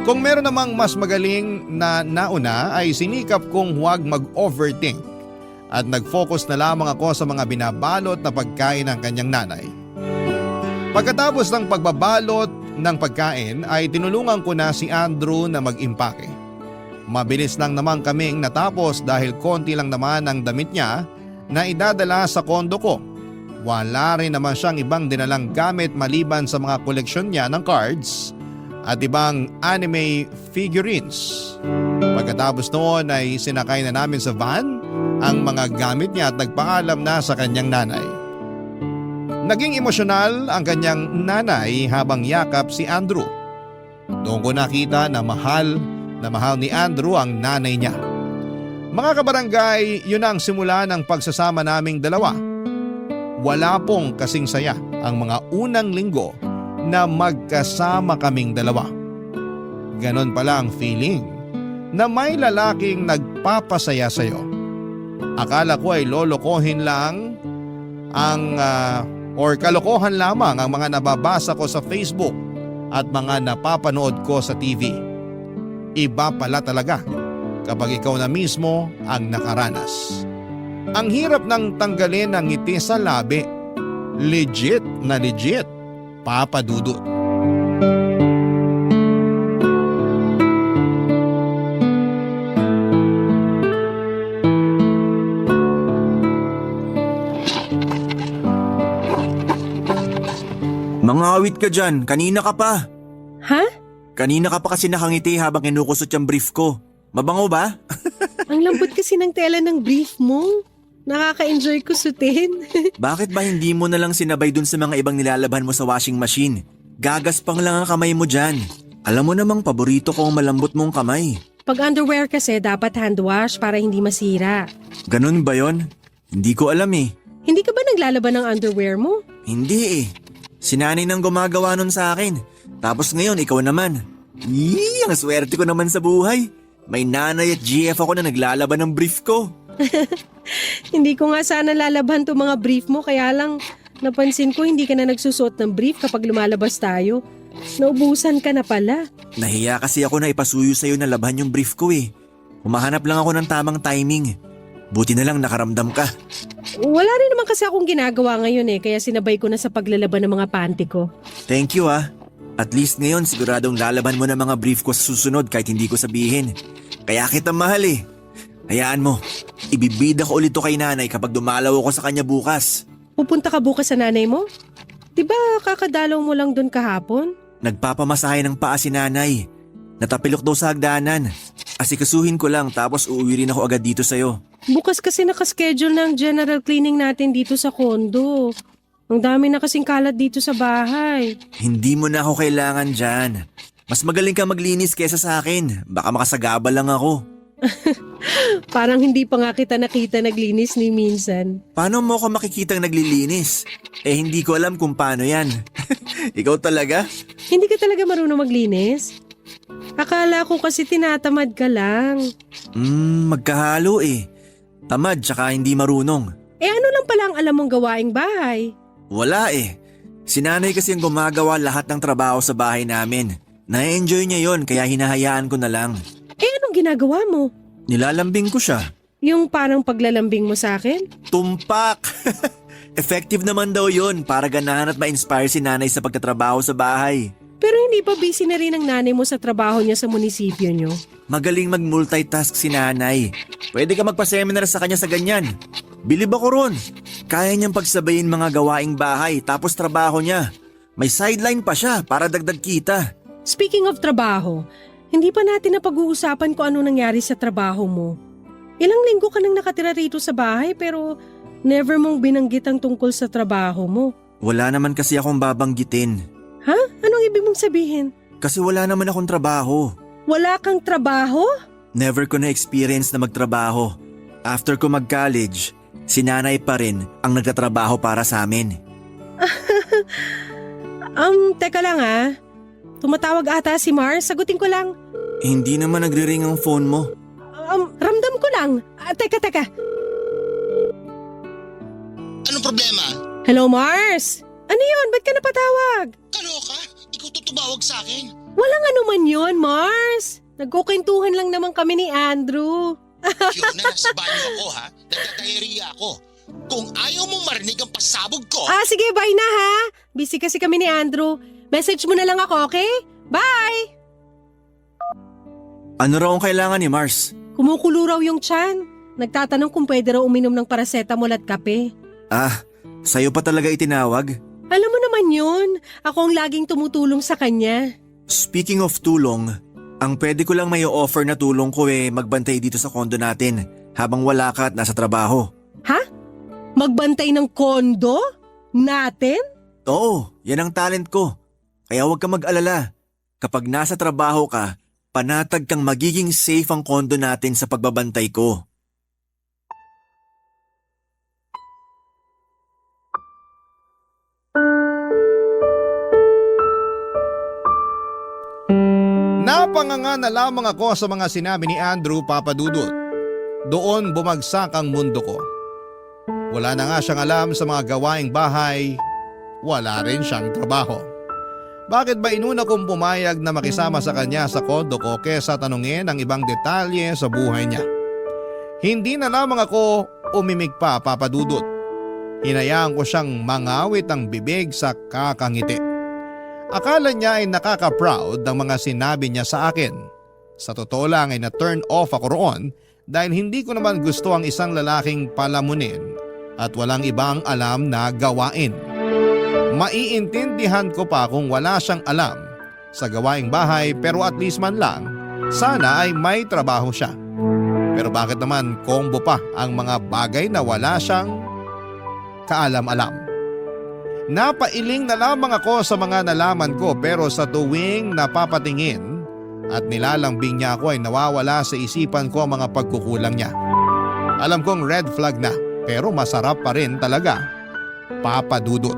Kung meron namang mas magaling na nauna ay sinikap kong huwag mag-overthink at nag-focus na lamang ako sa mga binabalot na pagkain ng kanyang nanay. Pagkatapos ng pagbabalot ng pagkain ay tinulungan ko na si Andrew na mag-impake. Mabilis lang naman kaming natapos dahil konti lang naman ang damit niya na idadala sa kondo ko. Wala rin naman siyang ibang dinalang gamit maliban sa mga koleksyon niya ng cards at ibang anime figurines. Pagkatapos noon ay sinakay na namin sa van ang mga gamit niya at nagpaalam na sa kanyang nanay. Naging emosyonal ang kanyang nanay habang yakap si Andrew. Doon ko nakita na mahal ni Andrew ang nanay niya. Mga kabarangay, yun ang simula ng pagsasama naming dalawa. Wala pong kasing saya ang mga unang linggo na magkasama kaming dalawa. Ganon pala ang feeling na may lalaking nagpapasaya sa'yo. Akala ko ay lolokohin lang kalokohan lamang ang mga nababasa ko sa Facebook at mga napapanood ko sa TV. Iba pala talaga kapag ikaw na mismo ang nakaranas. Ang hirap nang tanggalin ang ngiti sa labi. Legit na legit, Papa Dudut. Mangawit ka dyan, kanina ka pa. Ha? Kanina ka pa kasi nakangiti habang kinukusot yung brief ko. Mabango ba? Ang lambot kasi ng tela ng brief mo. Nakaka-enjoy ko sutin. Bakit ba hindi mo na lang sinabay dun sa mga ibang nilalabhan mo sa washing machine? Gagaspang lang ang kamay mo dyan. Alam mo namang paborito ko ang malambot mong kamay. Pag underwear kasi dapat hand wash para hindi masira. Ganun ba yon? Hindi ko alam eh. Hindi ka ba naglalaban ng underwear mo? Hindi eh. Si nanay nang gumagawa nun sa akin. Tapos ngayon ikaw naman. Yee, ang swerte ko naman sa buhay. May nanay at GF ako na naglalaban ng brief ko. Hindi ko nga sana lalaban to mga brief mo, kaya lang napansin ko hindi ka na nagsusuot ng brief kapag lumalabas tayo. Naubusan ka na pala. Nahiya kasi ako na ipasuyo sa'yo na laban yung brief ko eh. Humahanap lang ako ng tamang timing. Buti na lang nakaramdam ka. Wala rin naman kasi akong ginagawa ngayon kaya sinabay ko na sa paglalaban ng mga panty ko. Thank you ah. At least ngayon siguradong lalaban mo ng mga brief ko sa susunod kahit hindi ko sabihin. Kaya kita mahal eh. Hayaan mo, ibibida ko ulit to kay nanay kapag dumalaw ako sa kanya bukas. Pupunta ka bukas sa nanay mo? Diba kakadalaw mo lang doon kahapon? Nagpapamasahe ng paa si nanay. Natapilok daw sa hagdanan. Asikasuhin ko lang tapos uuwi rin ako agad dito sa'yo. Bukas kasi nakaschedule ng general cleaning natin dito sa kondo. Ang dami na kasing kalat dito sa bahay. Hindi mo na ako kailangan dyan. Mas magaling ka maglinis kesa sa akin. Baka makasagaba lang ako. Parang hindi pa nga kita nakita naglinis ni minsan. Paano mo ako makikitang naglilinis? Eh hindi ko alam kung paano yan. Ikaw talaga? Hindi ka talaga marunong maglinis? Akala ko kasi tinatamad ka lang. Magkahalo eh. Tamad tsaka hindi marunong. Eh ano lang pala ang alam mong gawaing bahay? Wala eh. Si nanay kasi ang gumagawa lahat ng trabaho sa bahay namin. Na-enjoy niya yon kaya hinahayaan ko na lang. Eh anong ginagawa mo? Nilalambing ko siya. Yung parang paglalambing mo sa akin? Tumpak! Effective naman daw yon para ganahan at ma-inspire si nanay sa pagtatrabaho sa bahay. Pero hindi pa busy na rin ang nanay mo sa trabaho niya sa munisipyo niyo? Magaling mag-multitask si nanay. Pwede ka magpa-seminar sa kanya sa ganyan. Bilib ako ron. Kaya niyang pagsabayin mga gawaing bahay tapos trabaho niya. May sideline pa siya para dagdag kita. Speaking of trabaho, hindi pa natin napag-uusapan kung ano nangyari sa trabaho mo. Ilang linggo ka nang nakatira rito sa bahay pero never mong binanggit ang tungkol sa trabaho mo. Wala naman kasi akong babanggitin. Ha? Anong ibig mong sabihin? Kasi wala naman akong trabaho. Wala kang trabaho? Never ko na-experience na magtrabaho. After ko mag-college, si nanay pa rin ang nagtatrabaho para sa amin. Teka lang ah. Tumatawag ata si Mars, sagutin ko lang. Hindi naman nagre-ring ang phone mo. Ramdam ko lang. Teka. Anong problema? Hello Mars? Ano yun? Ba't ka napatawag? Kaloka? Ikaw to tumawag sa akin? Walang anuman yun, Mars. Nagkukwentuhan lang naman kami ni Andrew. Fiona, nasa banyo ako ha. Nagdadayariya ako. Kung ayaw mong marinig ang pasabog ko… Sige, bye na ha. Busy kasi kami ni Andrew. Message mo na lang ako, okay? Bye! Ano raw ang kailangan ni Mars? Kumukulo raw yung tiyan. Nagtatanong kung pwede raw uminom ng paracetamol at kape. Sa'yo pa talaga itinawag? Alam mo naman yun. Ako ang laging tumutulong sa kanya. Speaking of tulong, ang pwede ko lang may offer na tulong ko magbantay dito sa kondo natin habang wala ka at nasa trabaho. Ha? Magbantay ng kondo? Natin? Oo, yan ang talent ko. Kaya huwag kang mag-alala. Kapag nasa trabaho ka, panatag kang magiging safe ang kondo natin sa pagbabantay ko. Napanganga na lamang ako sa mga sinabi ni Andrew, Papa Dudut. Doon bumagsak ang mundo ko. Wala na nga siyang alam sa mga gawaing bahay, wala rin siyang trabaho. Bakit ba inuna kong pumayag na makisama sa kanya sa kondo ko kesa tanungin ang ibang detalye sa buhay niya? Hindi na lamang ako umimik pa, Papa Dudut. Hinayaan ko siyang mangawit ang bibig sa kakangiti. Akala niya ay nakaka-proud ng mga sinabi niya sa akin. Sa totoo lang ay na-turn off ako roon dahil hindi ko naman gusto ang isang lalaking palamunin at walang ibang alam na gawain. Maiintindihan ko pa kung wala siyang alam sa gawaing bahay pero at least man lang sana ay may trabaho siya. Pero bakit naman combo pa ang mga bagay na wala siyang kaalam-alam? Napailing na lamang ako sa mga nalaman ko pero sa tuwing napapatingin at nilalambing niya ako ay nawawala sa isipan ko ang mga pagkukulang niya. Alam kong red flag na pero masarap pa rin talaga. Papa Dudut.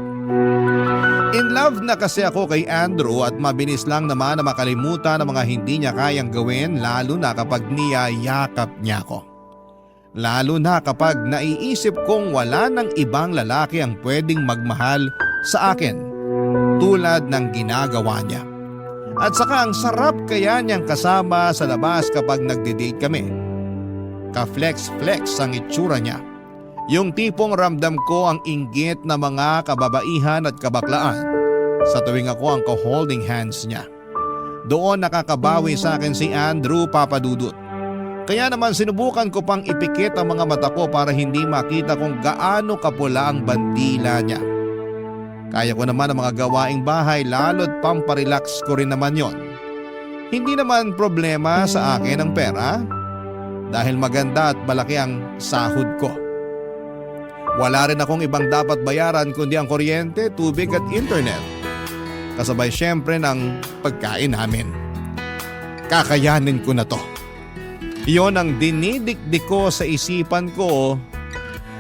In love na kasi ako kay Andrew at mabilis lang naman na makalimutan ang mga hindi niya kayang gawin lalo na kapag niyayakap niya ako. Lalo na kapag naiisip kong wala ng ibang lalaki ang pwedeng magmahal sa akin tulad ng ginagawa niya. At saka ang sarap kaya niyang kasama sa labas kapag nagde-date kami. Ka-flex-flex ang itsura niya. Yung tipong ramdam ko ang inggit na mga kababaihan at kabaklaan sa tuwing ako ang ka-holding hands niya. Doon nakakabawi sa akin si Andrew, Papa Dudut. Kaya naman sinubukan ko pang ipikit ang mga mata ko para hindi makita kung gaano kapula ang bandila niya. Kaya ko naman ang mga gawaing bahay lalo't pamparelax ko rin naman yon. Hindi naman problema sa akin ang pera dahil maganda at malaki ang sahod ko. Wala rin akong ibang dapat bayaran kundi ang kuryente, tubig at internet. Kasabay syempre ng pagkain namin. Kakayanin ko na to. Iyon ang dinidikdik ko sa isipan ko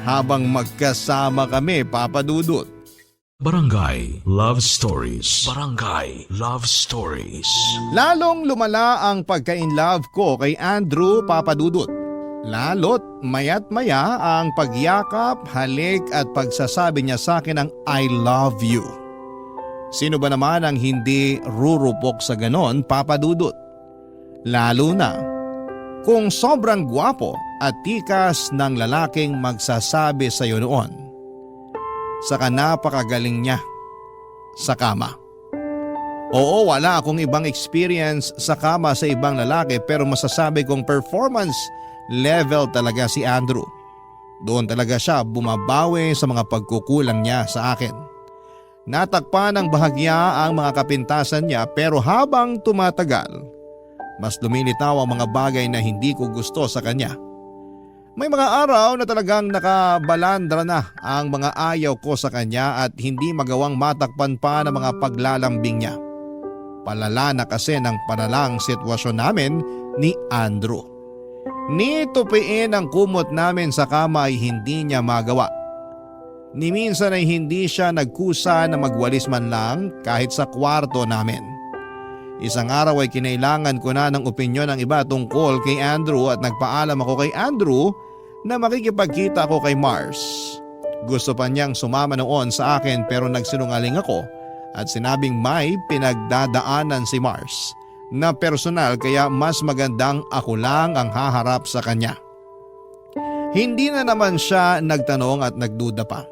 habang magkasama kami, Papa Dudut. Barangay Love Stories. Barangay Love Stories. Lalong lumala ang pagka-inlove ko kay Andrew, Papa Dudut. Lalo't maya't maya ang pagyakap, halik at pagsasabi niya sa akin ng I love you. Sino ba naman ang hindi rurupok sa ganon, Papa Dudut? Lalo na kung sobrang gwapo at tikas ng lalaking magsasabi sa iyo noon. Saka napakagaling niya sa kama. Oo, wala akong ibang experience sa kama sa ibang lalaki pero masasabi kong performance level talaga si Andrew. Doon talaga siya bumabawi sa mga pagkukulang niya sa akin. Natakpan ng bahagya ang mga kapintasan niya pero habang tumatagal, mas lumilitaw ang mga bagay na hindi ko gusto sa kanya. May mga araw na talagang nakabalandra na ang mga ayaw ko sa kanya at hindi magawang matakpan pa ng mga paglalambing niya. Palala na kasi ng palalang sitwasyon namin ni Andrew. Ni tupiin ang kumot namin sa kama ay hindi niya magawa. Ni minsan ay hindi siya nagkusa na magwalis man lang kahit sa kwarto namin. Isang araw ay kinailangan ko na ng opinyon ng iba tungkol kay Andrew at nagpaalam ako kay Andrew na makikipagkita ako kay Mars. Gusto pa niyang sumama noon sa akin pero nagsinungaling ako at sinabing may pinagdadaanan si Mars na personal kaya mas magandang ako lang ang haharap sa kanya. Hindi na naman siya nagtanong at nagduda pa.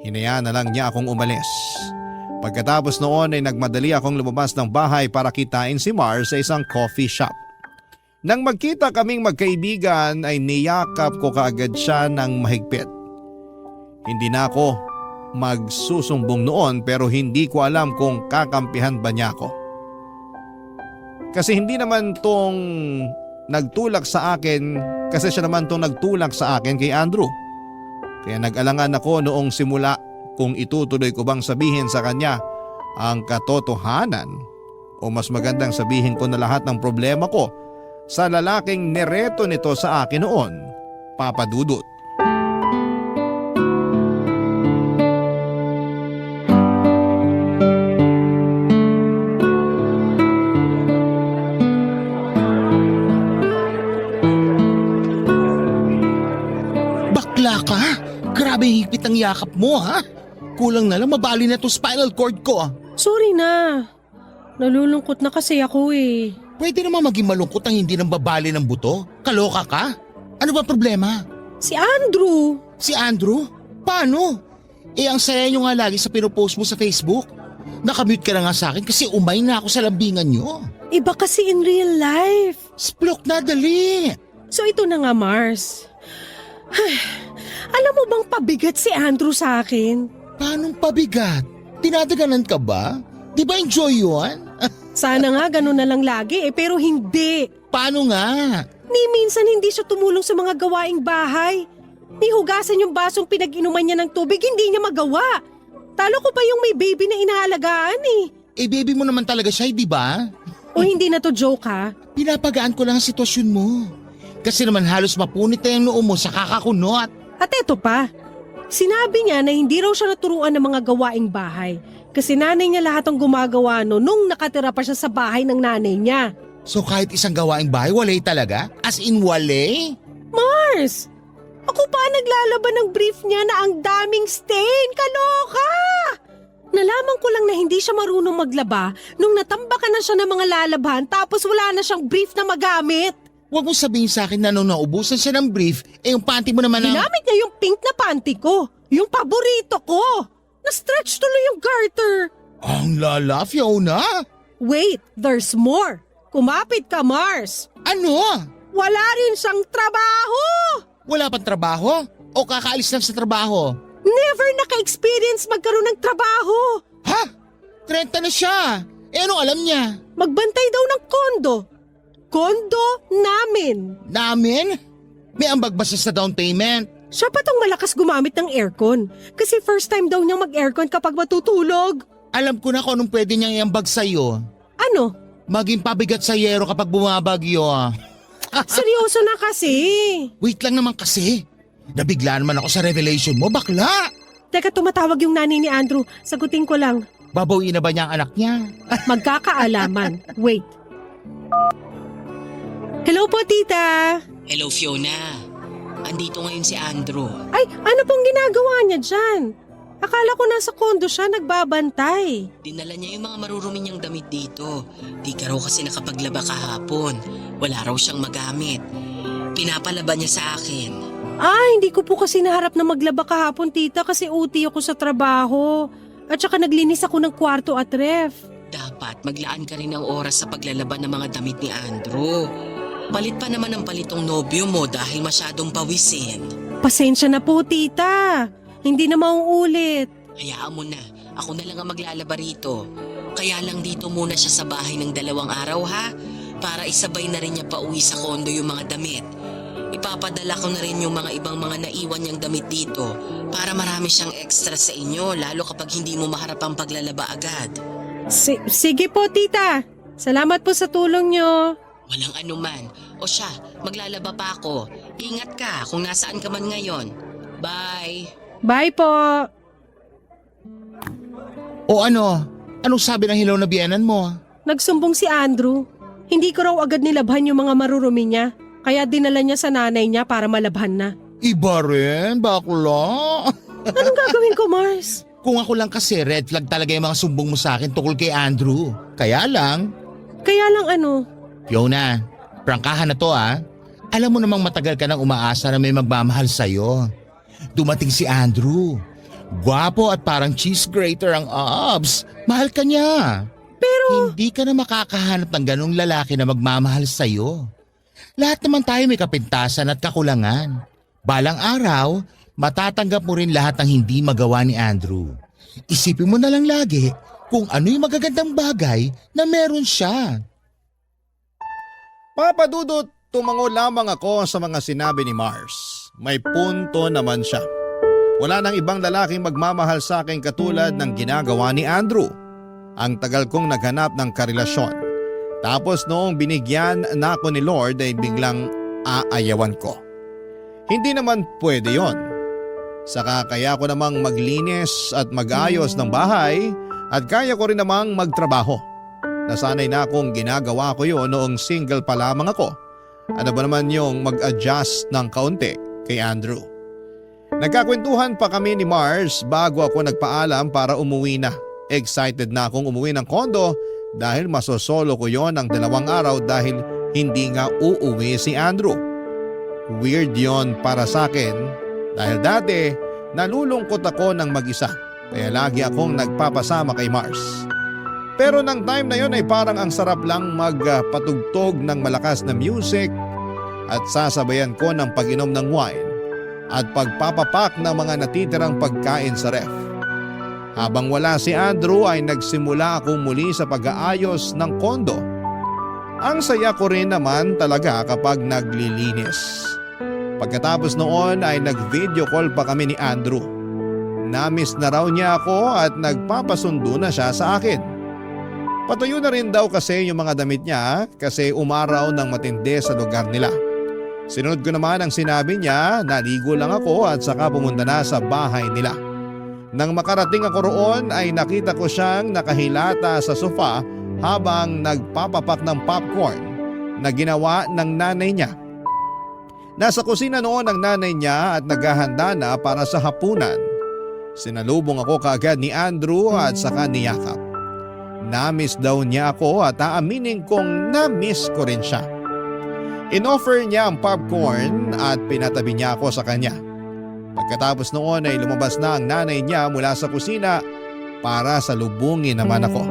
Hinayaan na lang niya akong umalis. Pagkatapos noon ay nagmadali akong lumabas ng bahay para kitain si Mars sa isang coffee shop. Nang magkita kaming magkaibigan ay niyakap ko kaagad siya ng mahigpit. Hindi na ako magsusumbong noon pero hindi ko alam kung kakampihan ba niya ako. Kasi hindi naman tong nagtulak sa akin, kasi siya naman tong nagtulak sa akin kay Andrew. Kaya nag-alangan ako noong simula kung itutuloy ko bang sabihin sa kanya ang katotohanan o mas magandang sabihin ko na lahat ng problema ko sa lalaking nereto nito sa akin noon, Papa Dudut. Bakla ka? Grabe higpit ang yakap mo ha? Kulang na lang mabali na to spinal cord ko. Sorry na. Nalulungkot na kasi ako eh. Pwede naman maging malungkot ang hindi nang babali ng buto? Kaloka ka? Ano ba problema? Si Andrew. Si Andrew? Paano? Ang saya nyo nga lagi sa pinopost mo sa Facebook. Nakamute ka na nga sa akin kasi umay na ako sa lambingan nyo. Iba kasi in real life. Splok na dali. So ito na nga, Mars. Alam mo bang pabigat si Andrew sa akin? Paanong pabigat? Tinadaganan ka ba? Di ba enjoy yun? Sana nga ganun na lang lagi pero hindi. Paano nga? Ni minsan hindi siya tumulong sa mga gawaing bahay. Ni hugasan yung basong pinag-inuman niya ng tubig, hindi niya magawa. Talo ko pa yung may baby na inaalagaan eh. Eh baby mo naman talaga siya, di ba? O hindi na to joke ha? Pinapagaan ko lang ang sitwasyon mo. Kasi naman halos mapunit na yung noo mo sa kakakunot. At eto pa, sinabi niya na hindi raw siya naturuan ng mga gawaing bahay. Kasi nanay niya lahat ang gumagawa nung nakatira pa siya sa bahay ng nanay niya. So kahit isang gawaing bahay, walay talaga? As in walay? Mars! Ako pa naglalaban ng brief niya na ang daming stain. Kaloka! Nalaman ko lang na hindi siya marunong maglaba nung natambakan na siya ng mga lalabhan tapos wala na siyang brief na magamit. Huwag mo sabihin sa akin na nung naubusan siya ng brief, eh yung panty mo naman ang... Ginamit niya yung pink na panty ko. Yung paborito ko. Na-stretch tuloy yung garter. Ang lala, Fiona! Wait, there's more. Kumapit ka, Mars. Ano? Wala rin siyang trabaho. Wala pang trabaho? O kakaalis lang sa trabaho? Never naka-experience magkaroon ng trabaho. Ha? 30 na siya. Eh anong alam niya? Magbantay daw ng kondo. Kondo namin. Namin? May ambag ba siya sa down payment? Siya pa tong malakas gumamit ng aircon. Kasi first time daw niyang mag-aircon kapag matutulog. Alam ko na kung anong pwede niyang iambag sa'yo. Ano? Maging pabigat sa yero kapag bumabagyo. Seryoso na kasi. Wait lang naman kasi. Nabigla naman ako sa revelation mo, bakla! Teka, tumatawag yung nanay ni Andrew. Sagutin ko lang. Babawiin na ba niya ang anak niya? Magkakaalaman. Wait. Hello po, tita. Hello Fiona, andito ngayon si Andrew. Ay, ano pong ginagawa niya dyan? Akala ko nasa kondo siya nagbabantay. Dinala niya yung mga marurumi niyang damit dito. Di ka raw kasi nakapaglaba kahapon. Wala raw siyang magamit. Pinapalaba niya sa akin. Hindi ko po kasi naharap na maglaba kahapon, tita, kasi OT ako sa trabaho. At saka naglinis ako ng kwarto at ref. Dapat maglaan ka rin ng oras sa paglalaba ng mga damit ni Andrew. Palit pa naman ang palitong nobyo mo dahil masyadong pawisin. Pasensya na po, tita. Hindi na mauulit. Hayaan mo na, ako na lang ang maglalaba rito. Kaya lang dito muna siya sa bahay ng 2 araw ha, para isabay na rin niya pauwi sa kondo yung mga damit. Ipapadala ko na rin yung mga ibang mga naiwan niyang damit dito para marami siyang extra sa inyo, lalo kapag hindi mo maharap ang paglalaba agad. Sige po, tita. Salamat po sa tulong niyo. Walang anuman. O siya, maglalaba pa ako. Ingat ka kung nasaan ka man ngayon. Bye! Bye po. O ano? Anong sabi ng hilaw na biyenan mo? Nagsumbong si Andrew. Hindi ko raw agad nilabhan yung mga marurumi niya. Kaya dinala niya sa nanay niya para malabhan na. Iba rin, bakla. Anong gagawin ko, Mars? Kung ako lang kasi, red flag talaga yung mga sumbong mo sa akin tungkol kay Andrew. Kaya lang, Ano? Fiona, prangkahan na to ah. Alam mo namang matagal ka nang umaasa na may magmamahal sa'yo. Dumating si Andrew. Gwapo at parang cheese grater ang abs. Mahal ka niya. Pero hindi ka na makakahanap ng ganong lalaki na magmamahal sa'yo. Lahat naman tayo may kapintasan at kakulangan. Balang araw, matatanggap mo rin lahat ng hindi magawa ni Andrew. Isipin mo na lang lagi kung ano yung magagandang bagay na meron siya. Papadudot, tumango lamang ako sa mga sinabi ni Mars. May punto naman siya. Wala nang ibang lalaking magmamahal sa akin katulad ng ginagawa ni Andrew. Ang tagal kong naghanap ng karelasyon. Tapos noong binigyan na ako ni Lord ay biglang aayawan ko. Hindi naman pwede yon. Saka kaya ko namang maglinis at mag-ayos ng bahay at kaya ko rin namang magtrabaho. Nasanay na akong ginagawa ko yon noong single pa lamang ako. Ano ba naman yung mag-adjust ng kaunti kay Andrew. Nagkakwentuhan pa kami ni Mars bago ako nagpaalam para umuwi na. Excited na akong umuwi ng kondo dahil masosolo ko yon ng 2 araw dahil hindi nga uuwi si Andrew. Weird yon para sa akin dahil dati nalulungkot ako ng mag-isa kaya lagi akong nagpapasama kay Mars. Pero nang time na yon ay parang ang sarap lang magpatugtog ng malakas na music at sasabayan ko ng pag-inom ng wine at pagpapapak ng mga natitirang pagkain sa ref. Habang wala si Andrew ay nagsimula akong muli sa pag-aayos ng kondo. Ang saya ko rin naman talaga kapag naglilinis. Pagkatapos noon ay nag-video call pa kami ni Andrew. Namiss na raw niya ako at nagpapasundo na siya sa akin. Patuyo na rin daw kasi yung mga damit niya kasi umaraw ng matindi sa lugar nila. Sinunod ko naman ang sinabi niya, naligo lang ako at saka pumunta na sa bahay nila. Nang makarating ako roon ay nakita ko siyang nakahilata sa sofa habang nagpapapak ng popcorn na ginawa ng nanay niya. Nasa kusina noon ang nanay niya at naghahanda na para sa hapunan. Sinalubong ako kaagad ni Andrew at saka niyakap. Namiss daw niya ako at aaminin kong namiss ko rin siya. Inoffer niya ang popcorn at pinatabi niya ako sa kanya. Pagkatapos noon ay lumabas na ang nanay niya mula sa kusina para salubungin naman ako.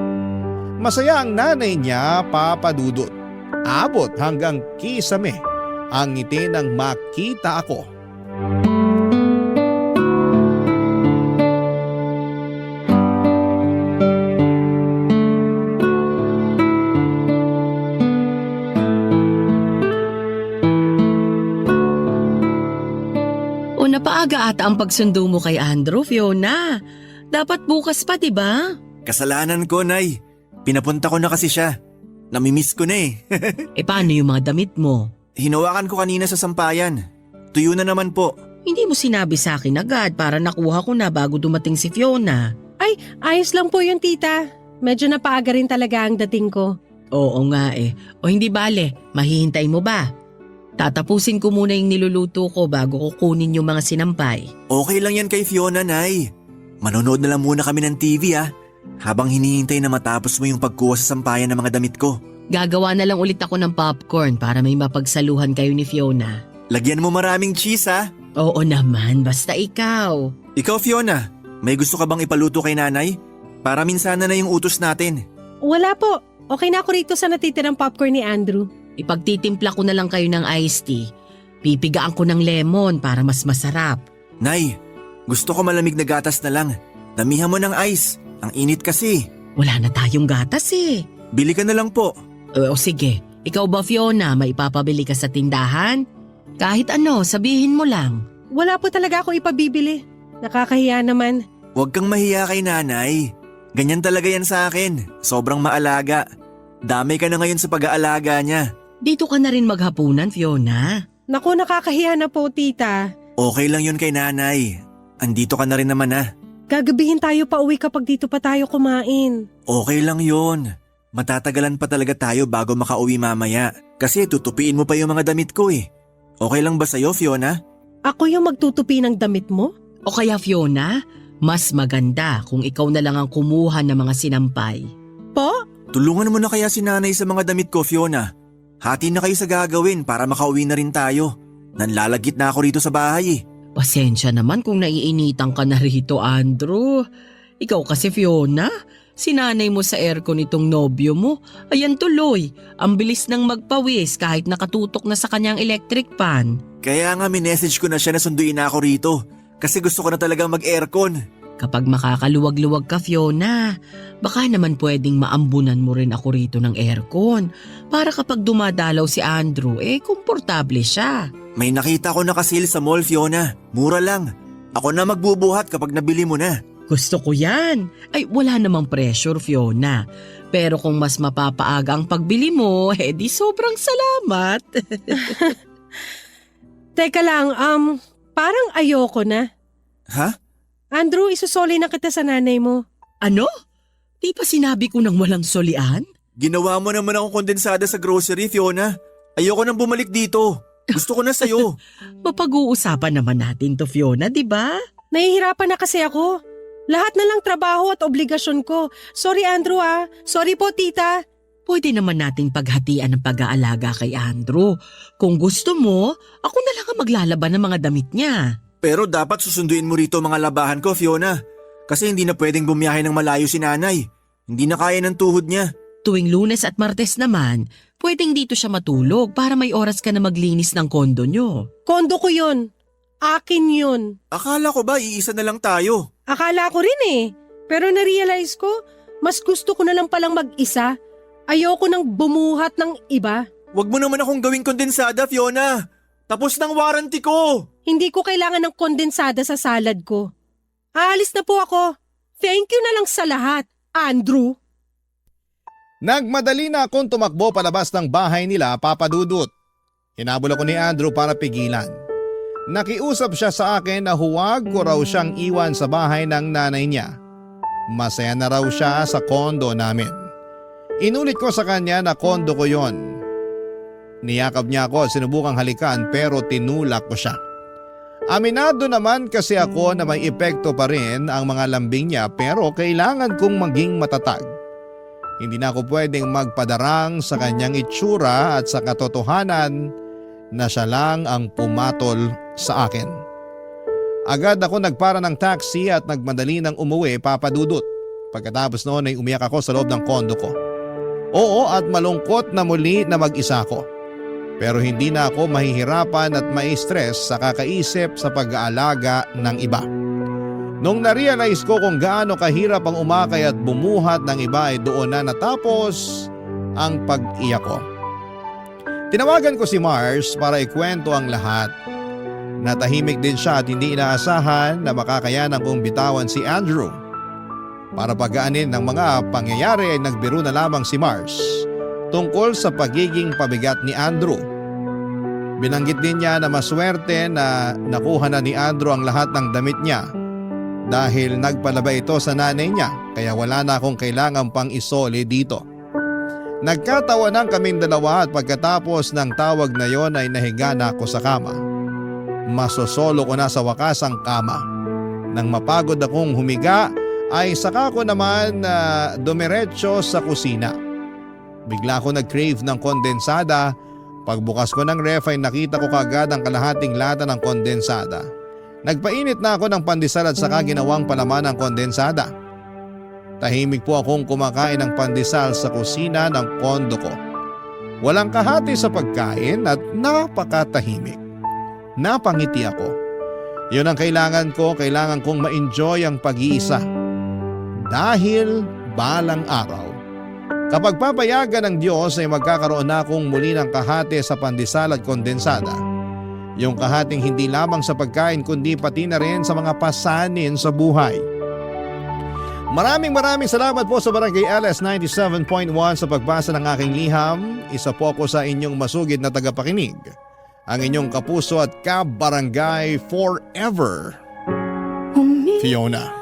Masaya ang nanay niya, Papa Dudut. Abot hanggang kisame ang ngiti nang makita ako. O napaaga ata ang pagsundo mo kay Andrew, Fiona. Dapat bukas pa, di ba? Kasalanan ko, Nay. Pinapunta ko na kasi siya. Namimiss ko na eh. E paano yung mga damit mo? Hinawakan ko kanina sa sampayan. Tuyo na naman po. Hindi mo sinabi sa akin agad para nakuha ko na bago dumating si Fiona. Ayos lang po yun, tita. Medyo napaaga rin talaga ang dating ko. Oo nga eh. O hindi bale, mahihintay mo ba? Tatapusin ko muna yung niluluto ko bago ko kunin yung mga sinampay. Okay lang yan kay Fiona, Nay. Manonood na lang muna kami ng TV habang hinihintay na matapos mo yung pagkuha sa sampayan ng mga damit ko. Gagawa na lang ulit ako ng popcorn para may mapagsaluhan kayo ni Fiona. Lagyan mo maraming cheese Oo naman, basta ikaw. Ikaw, Fiona, may gusto ka bang ipaluto kay nanay? Para minsan na yung utos natin. Wala po. Okay na ako rito sa natitirang popcorn ni Andrew. Ipagtitimpla ko na lang kayo ng iced tea. Pipigaan ko ng lemon para mas masarap. Nay, gusto ko malamig na gatas na lang. Damihan mo ng ice. Ang init kasi. Wala na tayong gatas eh. Bili ka na lang po. O sige, ikaw ba Fiona, may ipapabili ka sa tindahan? Kahit ano, sabihin mo lang. Wala po talaga ako ipabibili. Nakakahiya naman. Huwag kang mahiya kay nanay. Ganyan talaga yan sa akin. Sobrang maalaga. Damay ka na ngayon sa pag-aalaga niya. Dito ka na rin maghapunan, Fiona. Naku, nakakahiya na po, tita. Okay lang yun kay nanay. Andito ka na rin naman Gagabihin tayo pa uwi kapag dito pa tayo kumain. Okay lang yun. Matatagalan pa talaga tayo bago makauwi mamaya. Kasi tutupiin mo pa yung mga damit ko eh. Okay lang ba sa'yo, Fiona? Ako yung magtutupi ng damit mo? O kaya Fiona, mas maganda kung ikaw na lang ang kumuha ng mga sinampay. Po? Tulungan mo na kaya si nanay sa mga damit ko, Fiona. Hati na kayo sa gagawin para makauwi na rin tayo. Nanlalagit na ako rito sa bahay eh. Pasensya naman kung naiinitan ka na rito, Andrew. Ikaw kasi Fiona, sinanay mo sa aircon itong nobyo mo. Ayan tuloy, ang bilis nang magpawis kahit nakatutok na sa kanyang electric fan. Kaya nga minessage ko na siya na sunduin na ako rito. Kasi gusto ko na talagang mag-aircon. Kapag makakaluwag-luwag ka, Fiona, baka naman pwedeng maambunan mo rin ako rito ng aircon para kapag dumadalaw si Andrew, komportable siya. May nakita ko na kasil sa mall, Fiona. Mura lang. Ako na magbubuhat kapag nabili mo na. Gusto ko yan. Ay, wala namang pressure, Fiona. Pero kung mas mapapaaga ang pagbili mo, di sobrang salamat. Teka lang, parang ayoko na. Ha? Andrew, isusoli na kita sa nanay mo. Ano? Di pa sinabi ko nang walang solian? Ginawa mo naman akong kondensada sa grocery, Fiona. Ayoko nang bumalik dito. Gusto ko na sa'yo. Mapag-uusapan naman natin to, Fiona, di ba? Nahihirapan na kasi ako. Lahat na lang trabaho at obligasyon ko. Sorry, Andrew Sorry po, tita. Pwede naman nating paghatian ng pag-aalaga kay Andrew. Kung gusto mo, ako na lang ang maglalaban ng mga damit niya. Pero dapat susunduin mo rito mga labahan ko, Fiona. Kasi hindi na pwedeng bumiyahe ng malayo si nanay. Hindi na kaya ng tuhod niya. Tuwing Lunes at Martes naman, pwedeng dito siya matulog para may oras ka na maglinis ng kondo nyo. Kondo ko yun. Akin yun. Akala ko ba iisa na lang tayo? Akala ko rin eh. Pero narealize ko, mas gusto ko na lang palang mag-isa. Ayoko nang bumuhat ng iba. Huwag mo naman akong gawing kondensada, Fiona. Tapos ng warranty ko. Hindi ko kailangan ng kondensada sa salad ko. Aalis na po ako. Thank you na lang sa lahat, Andrew. Nagmadali na akong tumakbo palabas ng bahay nila, Papa Dudut. Hinabol ako ni Andrew para pigilan. Nakiusap siya sa akin na huwag ko raw siyang iwan sa bahay ng nanay niya. Masaya na raw siya sa kondo namin. Inulit ko sa kanya na kondo ko yon. Niyakap niya ako at sinubukang halikan pero tinulak ko siya. Aminado naman kasi ako na may epekto pa rin ang mga lambing niya pero kailangan kong maging matatag. Hindi na ako pwedeng magpadarang sa kanyang itsura at sa katotohanan na siya lang ang pumatol sa akin. Agad ako nagpara ng taxi at nagmadali ng umuwi, Papa Dudut. Pagkatapos noon ay umiyak ako sa loob ng kondo ko. Oo, at malungkot na muli na mag-isa ko. Pero hindi na ako mahihirapan at mai-stress sa kakaisip sa pag-aalaga ng iba. Nung na-realize ko kung gaano kahirap ang umakay at bumuhat ng iba ay doon na natapos ang pag-iyak ko. Tinawagan ko si Mars para ikwento ang lahat. Natahimik din siya at hindi inaasahan na makakayanan kong bitawan si Andrew. Para pagaanin ng mga pangyayari ay nagbiro na lamang si Mars tungkol sa pagiging pabigat ni Andrew. Binanggit din niya na maswerte na nakuha na ni Andrew ang lahat ng damit niya dahil nagpalaba ito sa nanay niya kaya wala na akong kailangan pang isoli dito. Nagkatawanan kaming dalawa at pagkatapos ng tawag na yon ay nahiga na ako sa kama. Masosolo ko na sa wakas ang kama. Nang mapagod akong humiga ay saka ko naman dumiretso sa kusina. Bigla ako nag-crave ng kondensada. Pagbukas ko ng ref ay nakita ko kaagad ang kalahating lata ng kondensada. Nagpainit na ako ng pandesal at saka ginawang palaman ng kondensada. Tahimik po akong kumakain ng pandesal sa kusina ng kondo ko. Walang kahati sa pagkain at napakatahimik. Napangiti ako. Yun ang kailangan ko, kailangan kong ma-enjoy ang pag-iisa. Dahil balang araw, kapag papayagan ng Diyos ay magkakaroon na akong muli ng kahati sa pandesal at kondensada. Yung kahating hindi lamang sa pagkain kundi pati na rin sa mga pasanin sa buhay. Maraming salamat po sa Barangay LS 97.1 sa pagbasa ng aking liham. Isa po ako sa inyong masugid na tagapakinig. Ang inyong kapuso at kabarangay forever, Fiona.